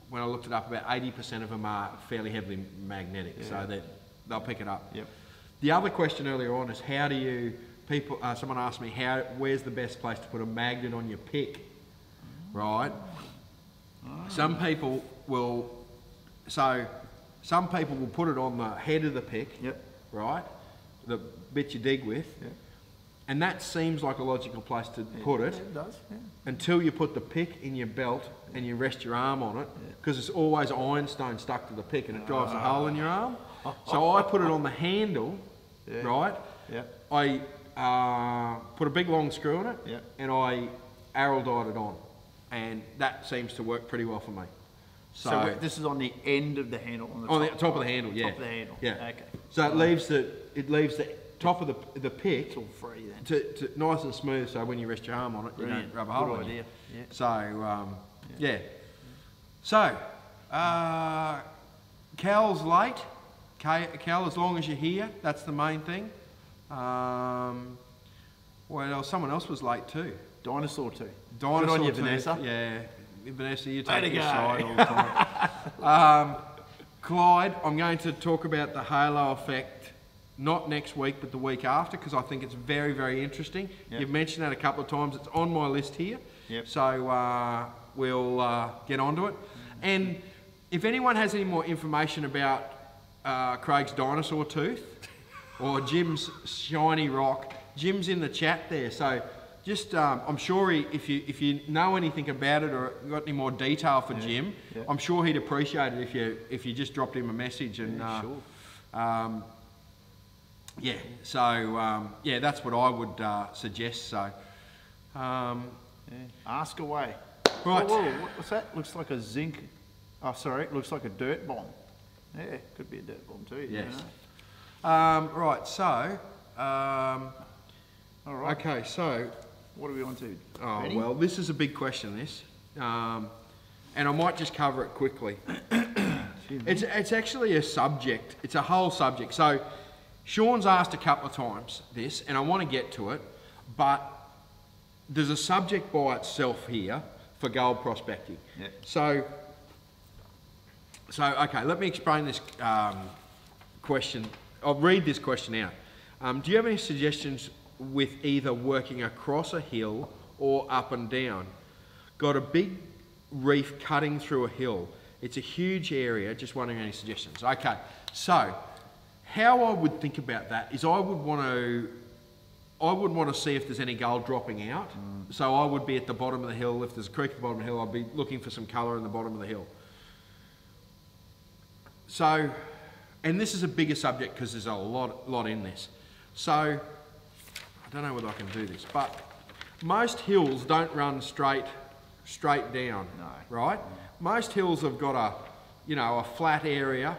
when I looked it up, about 80% of them are fairly heavily magnetic. Yeah. So they'll pick it up. Yep. The other question earlier on is how do you someone asked me where's the best place to put a magnet on your pick, right? Some people will put it on the head of the pick, Yep. right, the bit you dig with, Yep. And that seems like a logical place to put it. It does, yeah. Until you put the pick in your belt and you rest your arm on it, because it's always ironstone stuck to the pick and it drives a hole in your arm. So I put it on the handle, right? Yeah. I put a big long screw in it, Yeah. and I arrow dyed it on, and that seems to work pretty well for me. So this is on the end of the handle, On the top of the handle, yeah. Top of the handle. Yeah. Okay. So it leaves the top of the pick It's all free then. to nice and smooth, so when you rest your arm on it, you Brilliant. don't rub a hole Good in idea. it. Yeah. So yeah. So Cal's late. Cal, as long as you're here, that's the main thing. Well, someone else was late too. Dinosaur too. Dinosaur Good on you, too. Vanessa. Yeah, Vanessa, you Way take to your go. side all the time. Clyde, I'm going to talk about the halo effect, not next week, but the week after, because I think it's very, very interesting. Yep. You've mentioned that a couple of times. It's on my list here. Yep. So we'll get onto it. And if anyone has any more information about Craig's dinosaur tooth or Jim's shiny rock, Jim's in the chat there. So just, I'm sure if you know anything about it or got any more detail for Jim, I'm sure he'd appreciate it if you just dropped him a message. And Sure. yeah, so yeah, that's what I would suggest. So Ask away. Right. Whoa, what's that? Looks like a zinc. Oh, sorry. It looks like a dirt bomb. Yeah, could be a dirt bomb too. You yes. know. Right. So All right. okay. So What are we on to? oh Ready? well, this is a big question. This, and I might just cover it quickly. It's actually a subject. It's a whole subject. So Sean's asked a couple of times this, and I want to get to it, but there's a subject by itself here for gold prospecting. Yeah. So okay, let me explain this question. I'll read this question out. Do you have any suggestions with either working across a hill or up and down? Got a big reef cutting through a hill. It's a huge area, just wondering any suggestions. Okay, so how I would think about that is I would want to see if there's any gold dropping out. So I would be at the bottom of the hill. If there's a creek at the bottom of the hill, I'd be looking for some colour in the bottom of the hill. So, and this is a bigger subject because there's a lot in this. So, I don't know whether I can do this, but most hills don't run straight down, right? Most hills have got a flat area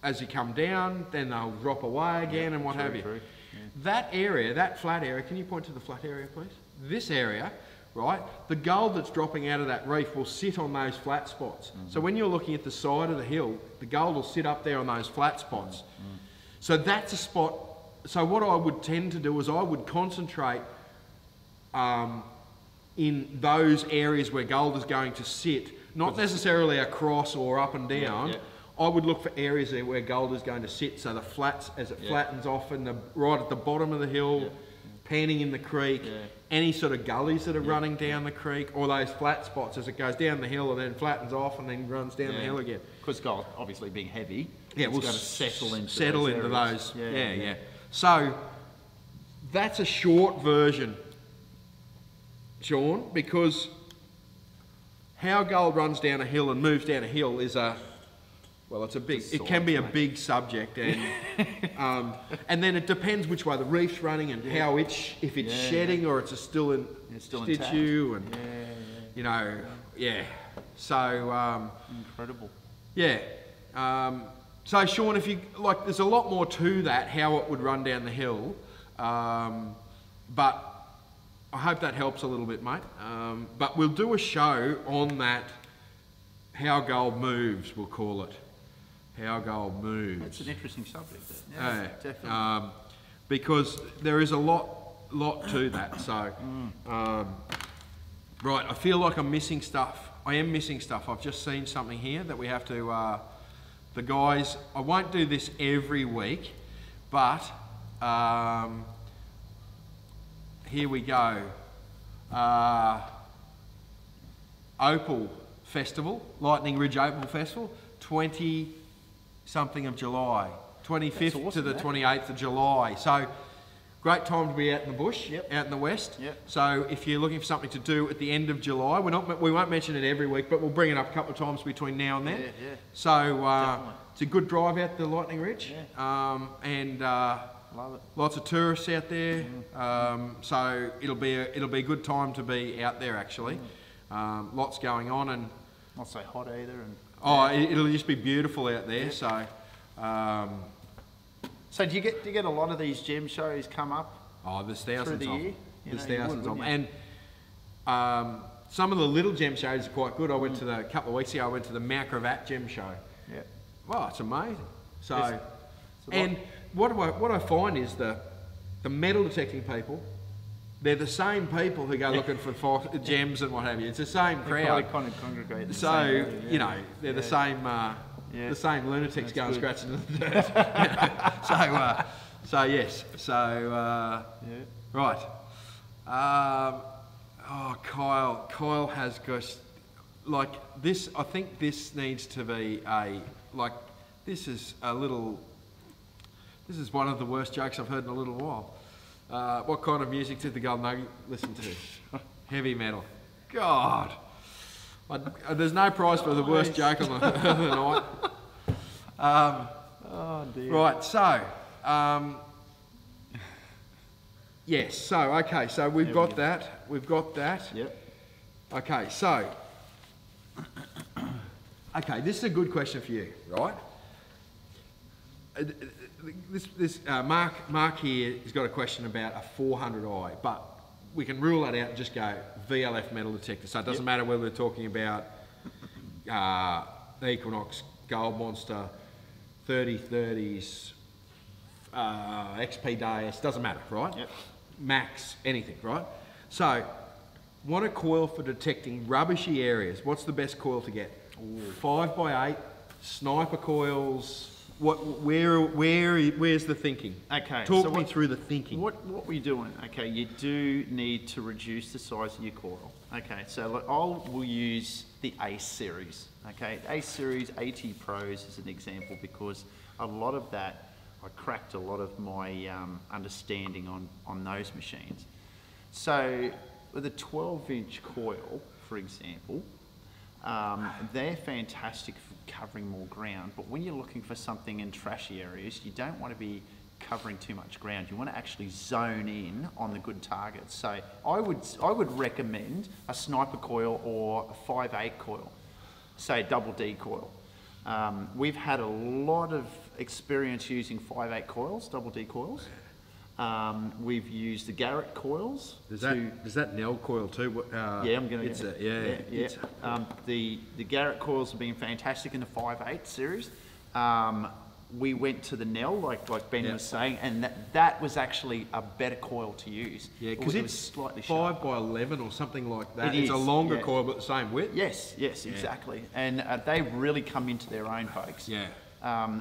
as you come down, then they'll drop away again and what have you. True. Yeah. That area, that flat area, can you point to the flat area, please? This area, right, the gold that's dropping out of that reef will sit on those flat spots. So when you're looking at the side of the hill, the gold will sit up there on those flat spots. So that's a spot. So what I would tend to do is I would concentrate in those areas where gold is going to sit, not necessarily across or up and down. I would look for areas there where gold is going to sit, so the flats, as it flattens off and right at the bottom of the hill, panning in the creek, any sort of gullies that are running down the creek, or those flat spots as it goes down the hill and then flattens off and then runs down the hill again. Because gold, obviously being heavy, Yeah, it's we'll got to settle into those. areas. Yeah. So that's a short version, Sean, because how gold runs down a hill and moves down a hill is it can be a big subject, and and then it depends which way the reef's running and how if it's shedding or it's still in situ, and you know, so Incredible. so Sean, if you like, there's a lot more to that, how it would run down the hill, but I hope that helps a little bit, mate. But we'll do a show on that, how gold moves, we'll call it. How gold moves. That's an interesting subject. Yeah, definitely. Because there is a lot to that. So, right, I feel like I'm missing stuff. I am missing stuff. I've just seen something here that we have to, the guys, I won't do this every week, but here we go. Opal Festival, Lightning Ridge Opal Festival, 20-something of July, 25th awesome, to the that. 28th of July. So Great time to be out in the bush, Yep. out in the west. Yep. So if you're looking for something to do at the end of July, we won't mention it every week, but we'll bring it up a couple of times between now and then. Yeah, yeah. So it's a good drive out the Lightning Ridge, and Love it. lots of tourists out there. So it'll be a good time to be out there actually. Lots going on, and Not so hot either. And it'll just be beautiful out there. So. so do you get a lot of these gem shows come up? Oh, there's thousands the of year? them. You There's know, you thousands would, of them. wouldn't And some of the little gem shows are quite good. I went to a couple of weeks ago, I went to the Mount Gravatt gem show. Yeah. Wow, it's amazing. So, It's a lot. and what I find is the metal detecting people, they're the same people who go looking for gems and what have you. It's the same crowd. Kind of congregate. the So, same way, yeah. you know, they're the same Yeah. the same lunatics That's going good. scratching in the dirt. So yes. So Yeah. right. Kyle has just like this. I think this needs to be this is one of the worst jokes I've heard in a little while. What kind of music did the Golden Nugget listen to? Heavy metal. God. There's no prize for the worst joke on the night. Oh dear. Right, so, yes, so, okay, so we've got that, Yep. Okay, so, okay, this is a good question for you, right? Mark here has got a question about a 400i, but we can rule that out and just go VLF metal detector. So it doesn't matter whether we're talking about the Equinox, Gold Monster, 3030s, XP Deus, doesn't matter, right? Yep. Max, anything, right? So, want a coil for detecting rubbishy areas. What's the best coil to get? 5x8, sniper coils. Where's the thinking? Okay. Talk me through the thinking. What we're doing? Okay, you do need to reduce the size of your coil. Okay, so look, we'll use the Ace series. Okay, Ace series AT Pros is an example because a lot of that I cracked a lot of my understanding on those machines. So with a 12-inch coil, for example, they're fantastic for covering more ground, but when you're looking for something in trashy areas, you don't want to be covering too much ground. You want to actually zone in on the good targets. So I would recommend a sniper coil or a 5/8 coil, say double D coil. We've had a lot of experience using 5/8 coils, double D coils. We've used the Garrett coils. Does that Nell coil too? Yeah, I'm going to. The Garrett coils have been fantastic in the 5/8 series. We went to the Nell, like Ben was saying, and that was actually a better coil to use. Yeah, because it it's was slightly 5x11 or something like that. It It's a is, longer yeah. coil, but the same width. Yes, exactly. And they really come into their own, folks. Yeah.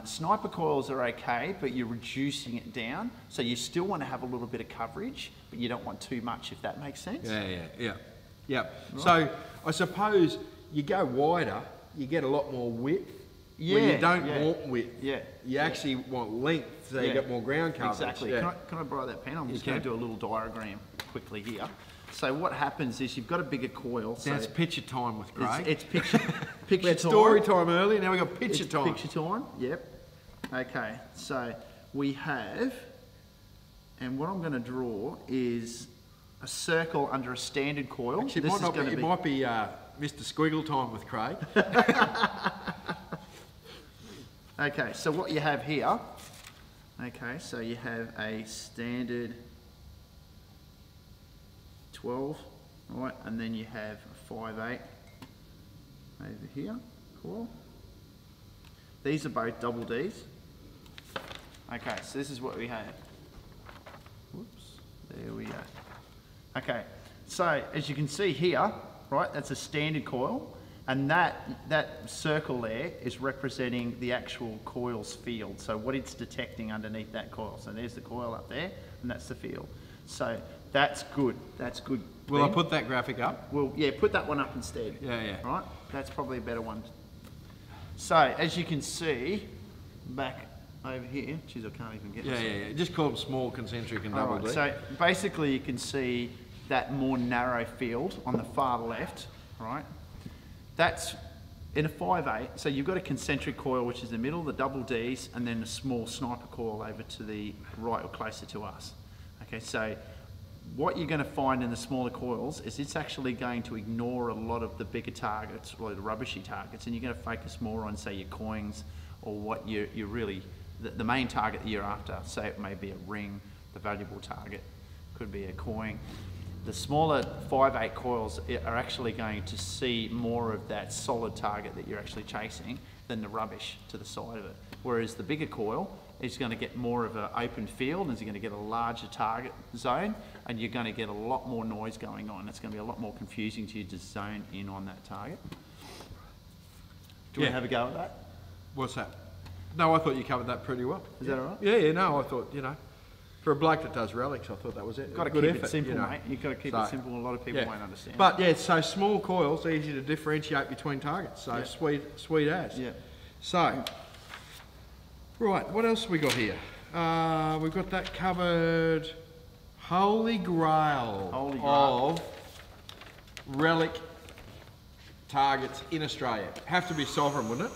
Sniper coils are okay, but you're reducing it down, so you still want to have a little bit of coverage, but you don't want too much, if that makes sense. Yeah. Right. So I suppose you go wider, you get a lot more width. Where you don't want width. Yeah. You actually want length, so you get more ground coverage. Exactly. Yeah. Can I borrow that pen? I'm just going to do a little diagram quickly here. So what happens is you've got a bigger coil. So it's picture time with Craig. It's picture We had time. story time earlier, now we've got picture It's time. Picture time, yep. Okay, so we have, and what I'm going to draw is a circle under a standard coil. Actually, it might be Mr. Squiggle time with Craig. Okay, so what you have here, okay, so you have a standard 12, right, and then you have a 5/8 over here, cool. These are both double Ds. Okay, so this is what we have. Whoops, there we go. Okay, so as you can see here, right, that's a standard coil. And that circle there is representing the actual coil's field. So what it's detecting underneath that coil. So there's the coil up there, and that's the field. So that's good. That's good. Will I put that graphic up? Well, yeah, put that one up instead. Yeah. Right? That's probably a better one. So as you can see, back over here. Geez, I can't even get Yeah, this. yeah. Just call them small concentric and All double right, D. so basically you can see that more narrow field on the far left, right? That's in a 5/8, so you've got a concentric coil which is the middle, the double Ds, and then a small sniper coil over to the right or closer to us. Okay, so what you're going to find in the smaller coils is it's actually going to ignore a lot of the bigger targets, or the rubbishy targets, and you're going to focus more on, say, your coins, or what you're really, the main target that you're after. Say it may be a ring, the valuable target could be a coin. The smaller 5/8 coils are actually going to see more of that solid target that you're actually chasing than the rubbish to the side of it. Whereas the bigger coil is going to get more of an open field, and it's going to get a larger target zone, and you're going to get a lot more noise going on. It's going to be a lot more confusing to you to zone in on that target. Do you want to have a go at that? What's that? No, I thought you covered that pretty well. Is that all right? Yeah, yeah, no, I thought, you know, for a bloke that does relics, I thought that was it. Got to Good keep effort, it simple, you know. mate. You've got to keep So, it simple. A lot of people yeah. won't understand. But yeah, so small coils, easy to differentiate between targets. So Yeah. sweet as. Yeah. So, right, what else have we got here? We've got that covered. Holy Grail, Holy Grail. of relic targets in Australia. Have to be sovereign, wouldn't it?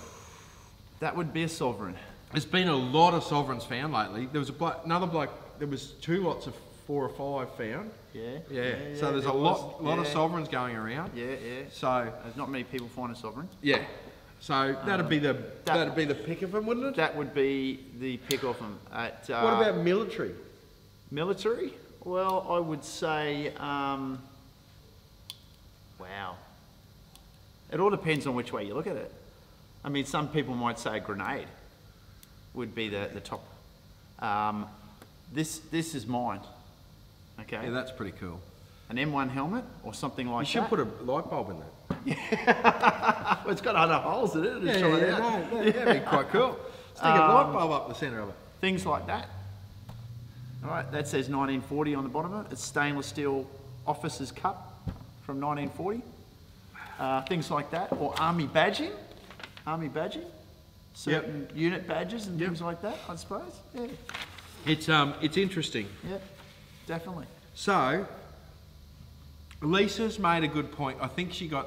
That would be a sovereign. There's been a lot of sovereigns found lately. There was another bloke. There was 2 lots of 4 or 5 found. Yeah. Yeah. So there's a lot of sovereigns going around. Yeah, yeah. So There's not many people find a sovereign. yeah. So that'd be the pick of them, wouldn't it? That would be the pick of them. At, What about military? military? Well, I would say, wow. It all depends on which way you look at it. I mean, some people might say a grenade would be the top. This is mine. Okay. Yeah, that's pretty cool. An M1 helmet or something like You should that. put a light bulb in that. Well, it's got 100 holes in it. That'd be quite cool. Stick a light bulb up the centre of it. Things like that. All right, that says 1940 on the bottom of it. It's stainless steel officer's cup from 1940. Things like that, or army badging. Certain unit badges and things like that, I suppose. Yeah, It's interesting. yeah, definitely. So, Lisa's made a good point. I think she got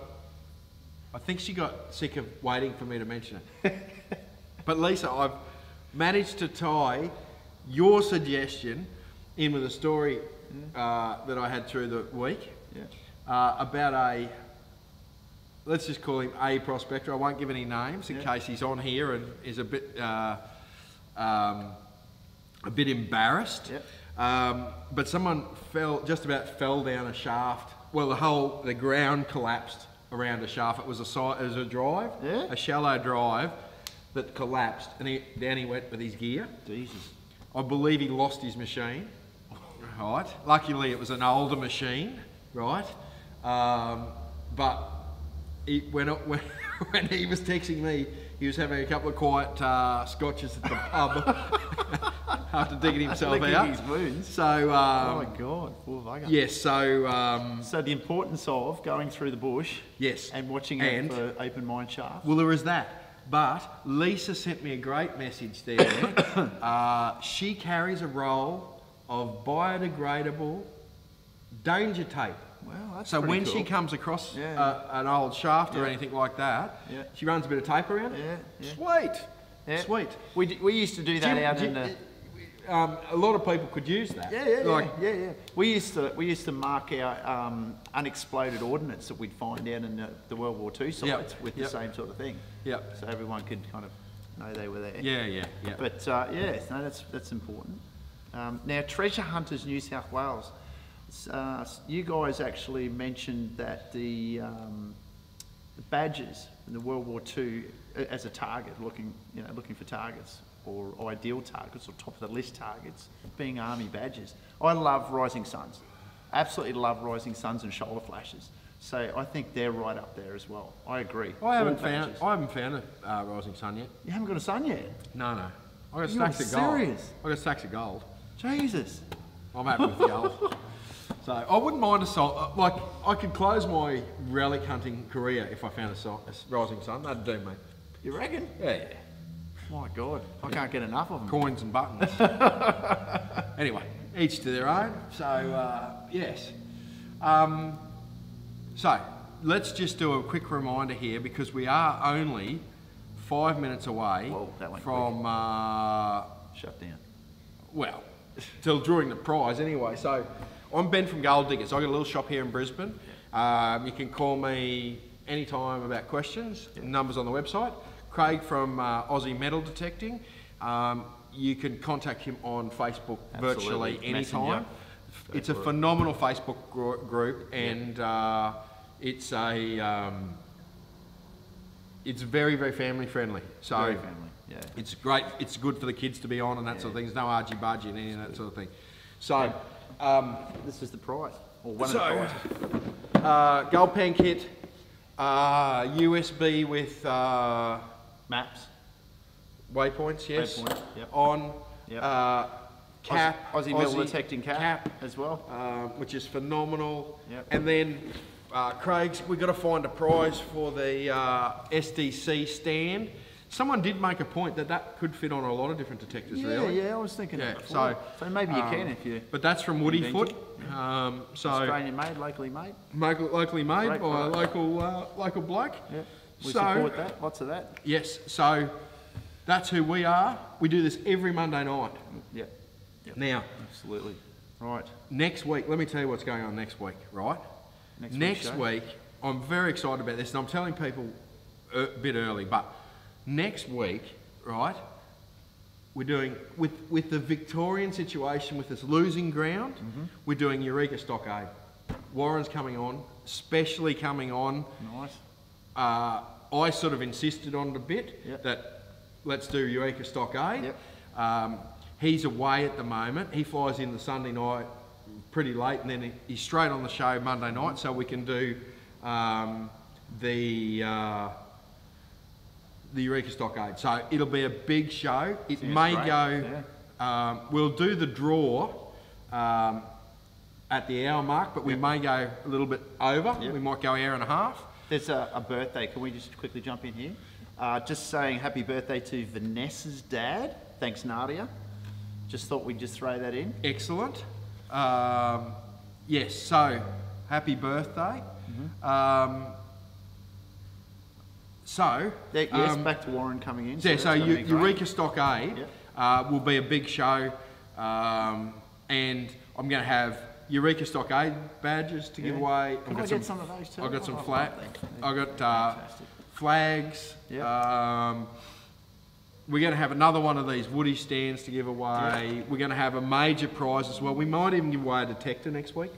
sick of waiting for me to mention it. But Lisa, I've managed to tie your suggestion in with a story that I had through the week about a, let's just call him a prospector. I won't give any names in case he's on here and is a bit embarrassed. But someone just about fell down a shaft. Well, the ground collapsed around a shaft. It was a drive, a shallow drive that collapsed, and down he went with his gear. Jesus. I believe he lost his machine. Right. Luckily, it was an older machine. Right. But when he was texting me, he was having a couple of quiet scotches at the pub after digging himself out. His wounds. So, oh my God, poor bugger. yes. So, So the importance of going through the bush, yes, and watching out for open mine shafts. well, there is that. But Lisa sent me a great message there. She carries a roll of biodegradable danger tape. Well, that's So pretty when she cool. comes across Yeah. an old shaft or Yeah. anything like that, Yeah. she runs a bit of tape around it. Yeah, yeah. Sweet. Yeah. Sweet. We used to do that out in the. A lot of people could use that. Yeah. We used to mark our unexploded ordnance that we'd find out in the World War II sites with the same sort of thing. Yep. So everyone could kind of know they were there. Yeah. But no, that's important. Now, Treasure Hunters New South Wales. You guys actually mentioned that the badges in the World War II as a target, looking for targets or ideal targets or top of the list targets, being army badges. I love Rising Suns, absolutely love Rising Suns and shoulder flashes. So I think they're right up there as well. I agree. I haven't All badges. found a Rising Sun yet. You haven't got a sun yet? No. I got You're stacks of gold. serious? I got stacks of gold. Jesus. I'm happy with the gold. So I wouldn't mind like I could close my relic hunting career if I found a Rising Sun. That'd do me. You reckon? Yeah. My God, I can't get enough of them. Coins and buttons. Anyway, each to their own. So, yes. So, let's just do a quick reminder here because we are only 5 minutes away from... shut down. Well, till drawing the prize anyway. So, I'm Ben from Gold Diggers. I've got a little shop here in Brisbane. You can call me anytime about questions. Numbers on the website. Craig from Aussie Metal Detecting. You can contact him on Facebook virtually anytime. It's a phenomenal Facebook group, and it's very, very family friendly. So very family. Yeah. It's great. It's good for the kids to be on and that sort of thing. There's no argy-bargy and any of that sort of thing. So this is the prize, or one of the prizes. Gold pan kit, USB with maps, waypoints, yes, waypoint, yep. on, Yep. cap, Aussie metal detecting cap as well, which is phenomenal. Yep. And then Craig's, we've got to find a prize for the SDC stand. Someone did make a point that could fit on a lot of different detectors, really. Yeah, I was thinking that before. So maybe you can if you... But that's from Woodyfoot. So Australian made, locally made. Locally made Great by a product. local bloke. Yeah, we support that, lots of that. Yes, so that's who we are. We do this every Monday night. Yeah. Now, absolutely. Right. Next week, let me tell you what's going on next week, right? Next week, I'm very excited about this, and I'm telling people a bit early, but next week, right, we're doing, with the Victorian situation, with this losing ground, we're doing Eureka Stockade. Warren's coming on, specially coming on. Nice. I sort of insisted on it a bit, that let's do Eureka Stockade. Yep. He's away at the moment. He flies in the Sunday night pretty late, and then he's straight on the show Monday night, so we can do the Eureka Stockade. So it'll be a big show. It may go, we'll do the draw at the hour mark, but we may go a little bit over. We might go hour and a half. There's a birthday. Can we just quickly jump in here? Just saying happy birthday to Vanessa's dad. Thanks, Nadia. Just thought we'd just throw that in. Excellent. Yes, so happy birthday. Yes, back to Warren coming in. So Eureka Stockade will be a big show, and I'm going to have Eureka Stockade badges to give away. Can I get some of those too? I've got some I've got flags. We're going to have another one of these Woody stands to give away. We're going to have a major prize as well. We might even give away a detector next week.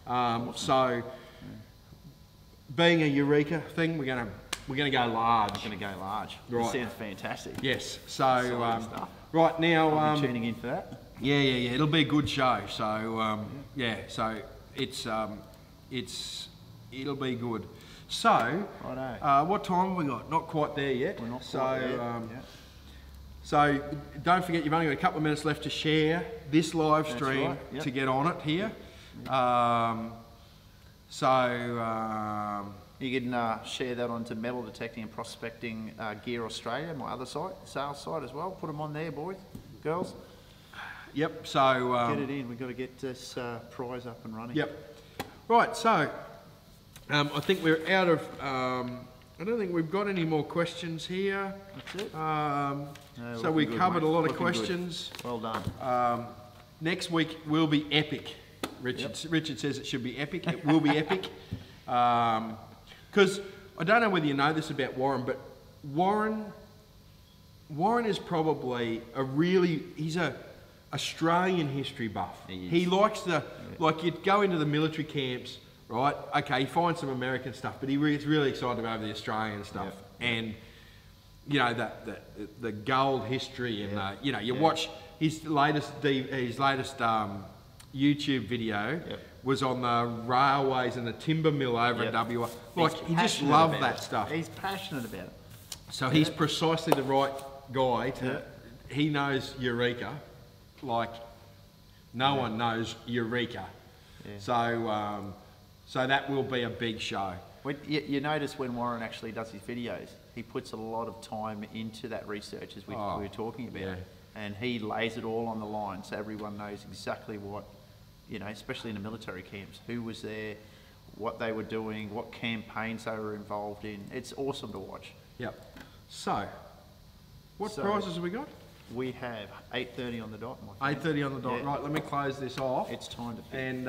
Wow. So, being a Eureka thing, we're going to go large. We're going to go large. Right. That sounds fantastic. Yes. So, right now, I'll be tuning in for that. Yeah. It'll be a good show. So, So it'll be good. So, what time have we got? Not quite there yet. We're not quite there. So don't forget, you've only got a couple of minutes left to share this live stream to get on it here. You can share that onto Metal Detecting and Prospecting Gear Australia, my other site, sales site as well. Put them on there, boys, girls. Yep. So get it in. We've got to get this prize up and running. Yep. Right. So I think we're out of. I don't think we've got any more questions here. That's it. No, so we covered a lot of questions. Good. Well done. Next week will be epic. Richard says it should be epic. It will be epic. Because I don't know whether you know this about Warren, but Warren is probably he's a Australian history buff. He likes like you'd go into the military camps. Right, okay, he finds some American stuff, but he's really excited about the Australian stuff. And, you know, the gold history and, you know, you watch his latest YouTube video was on the railways and the timber mill over in WA. Like, he just loved that stuff. He's passionate about it. So he's precisely the right guy he knows Eureka, like no one knows Eureka. So that will be a big show. You notice when Warren actually does his videos, he puts a lot of time into that research, as we were talking about. Yeah. And he lays it all on the line so everyone knows exactly what, you know, especially in the military camps, who was there, what they were doing, what campaigns they were involved in. It's awesome to watch. Yep. So, what prizes have we got? We have 8:30 on the dot, my friend. 8:30 on the dot. Yeah. Right, let me close this off. It's time to pick.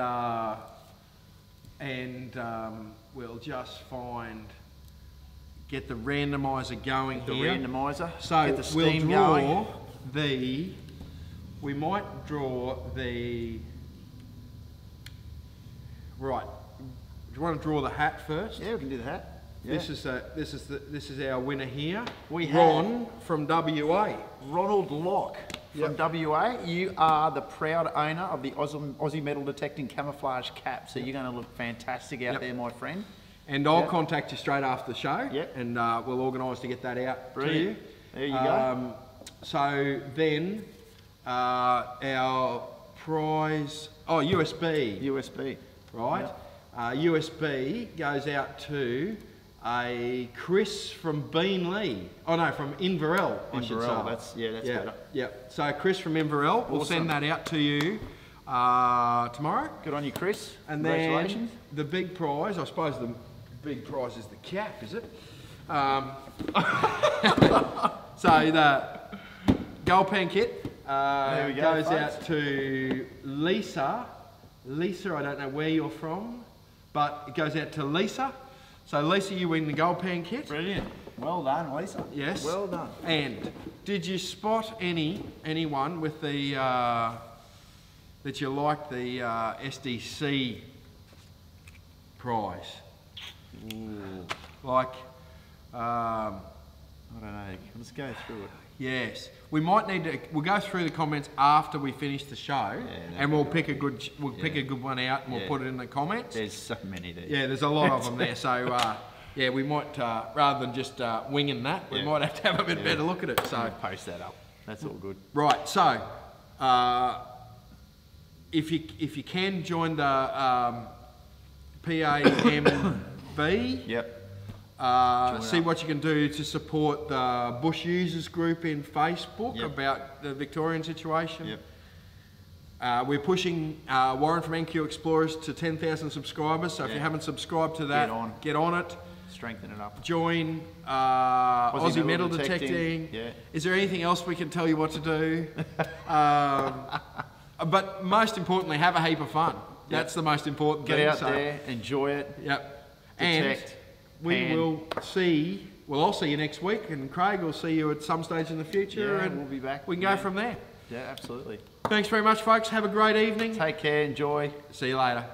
And we'll just get the randomizer going The here. randomizer. So get the we'll steam draw going. we might draw the, right, do you want to draw the hat first? Yeah, we can do the hat. Yeah. This is our winner here. We Ron from WA. Ronald Locke from WA. You are the proud owner of the Aussie metal detecting camouflage cap, so you're going to look fantastic out there, my friend. And I'll contact you straight after the show. Yep. And we'll organise to get that out Brilliant. to you. There you go. So then our prize, USB. USB. Right? USB goes out to a Chris from Beanley. Oh no, from Inverell, I should say. That's better. Yeah. So Chris from Inverell, we'll send that out to you tomorrow. Good on you, Chris. And Congratulations. then the big prize, I suppose the big prize is the cap, is it? So the gold pen kit There we go, goes folks. out to Lisa. Lisa, I don't know where you're from, but it goes out to Lisa. So Lisa, you win the gold pan kit. Brilliant. Well done, Lisa. Yes. Well done. And did you spot anyone with the that you like the SDC prize? Ooh. Like, I don't know. Let's go through it. yes, we might need to. We'll go through the comments after we finish the show, and we'll pick a good. We'll pick a good one out, and we'll put it in the comments. There's so many there. Yeah, there's a lot of them there. So yeah, we might rather than just winging that, we might have to have a bit better look at it. So Post that up. That's all good. right. So if you can join the PAMB. Yep. See what you can do to support the Bush Users Group in Facebook about the Victorian situation. Yep. We're pushing Warren from NQ Explorers to 10,000 subscribers, so if you haven't subscribed to that, get on it. Strengthen it up. Join Aussie Metal Detecting. Yeah. Is there anything else we can tell you what to do? But most importantly, have a heap of fun. That's the most important thing. Get out there, enjoy it. Yep. Detect. And I'll see you next week, and Craig will see you at some stage in the future, and we'll be back. we can go from there. Yeah, absolutely. Thanks very much, folks. Have a great evening. Take care, enjoy. See you later.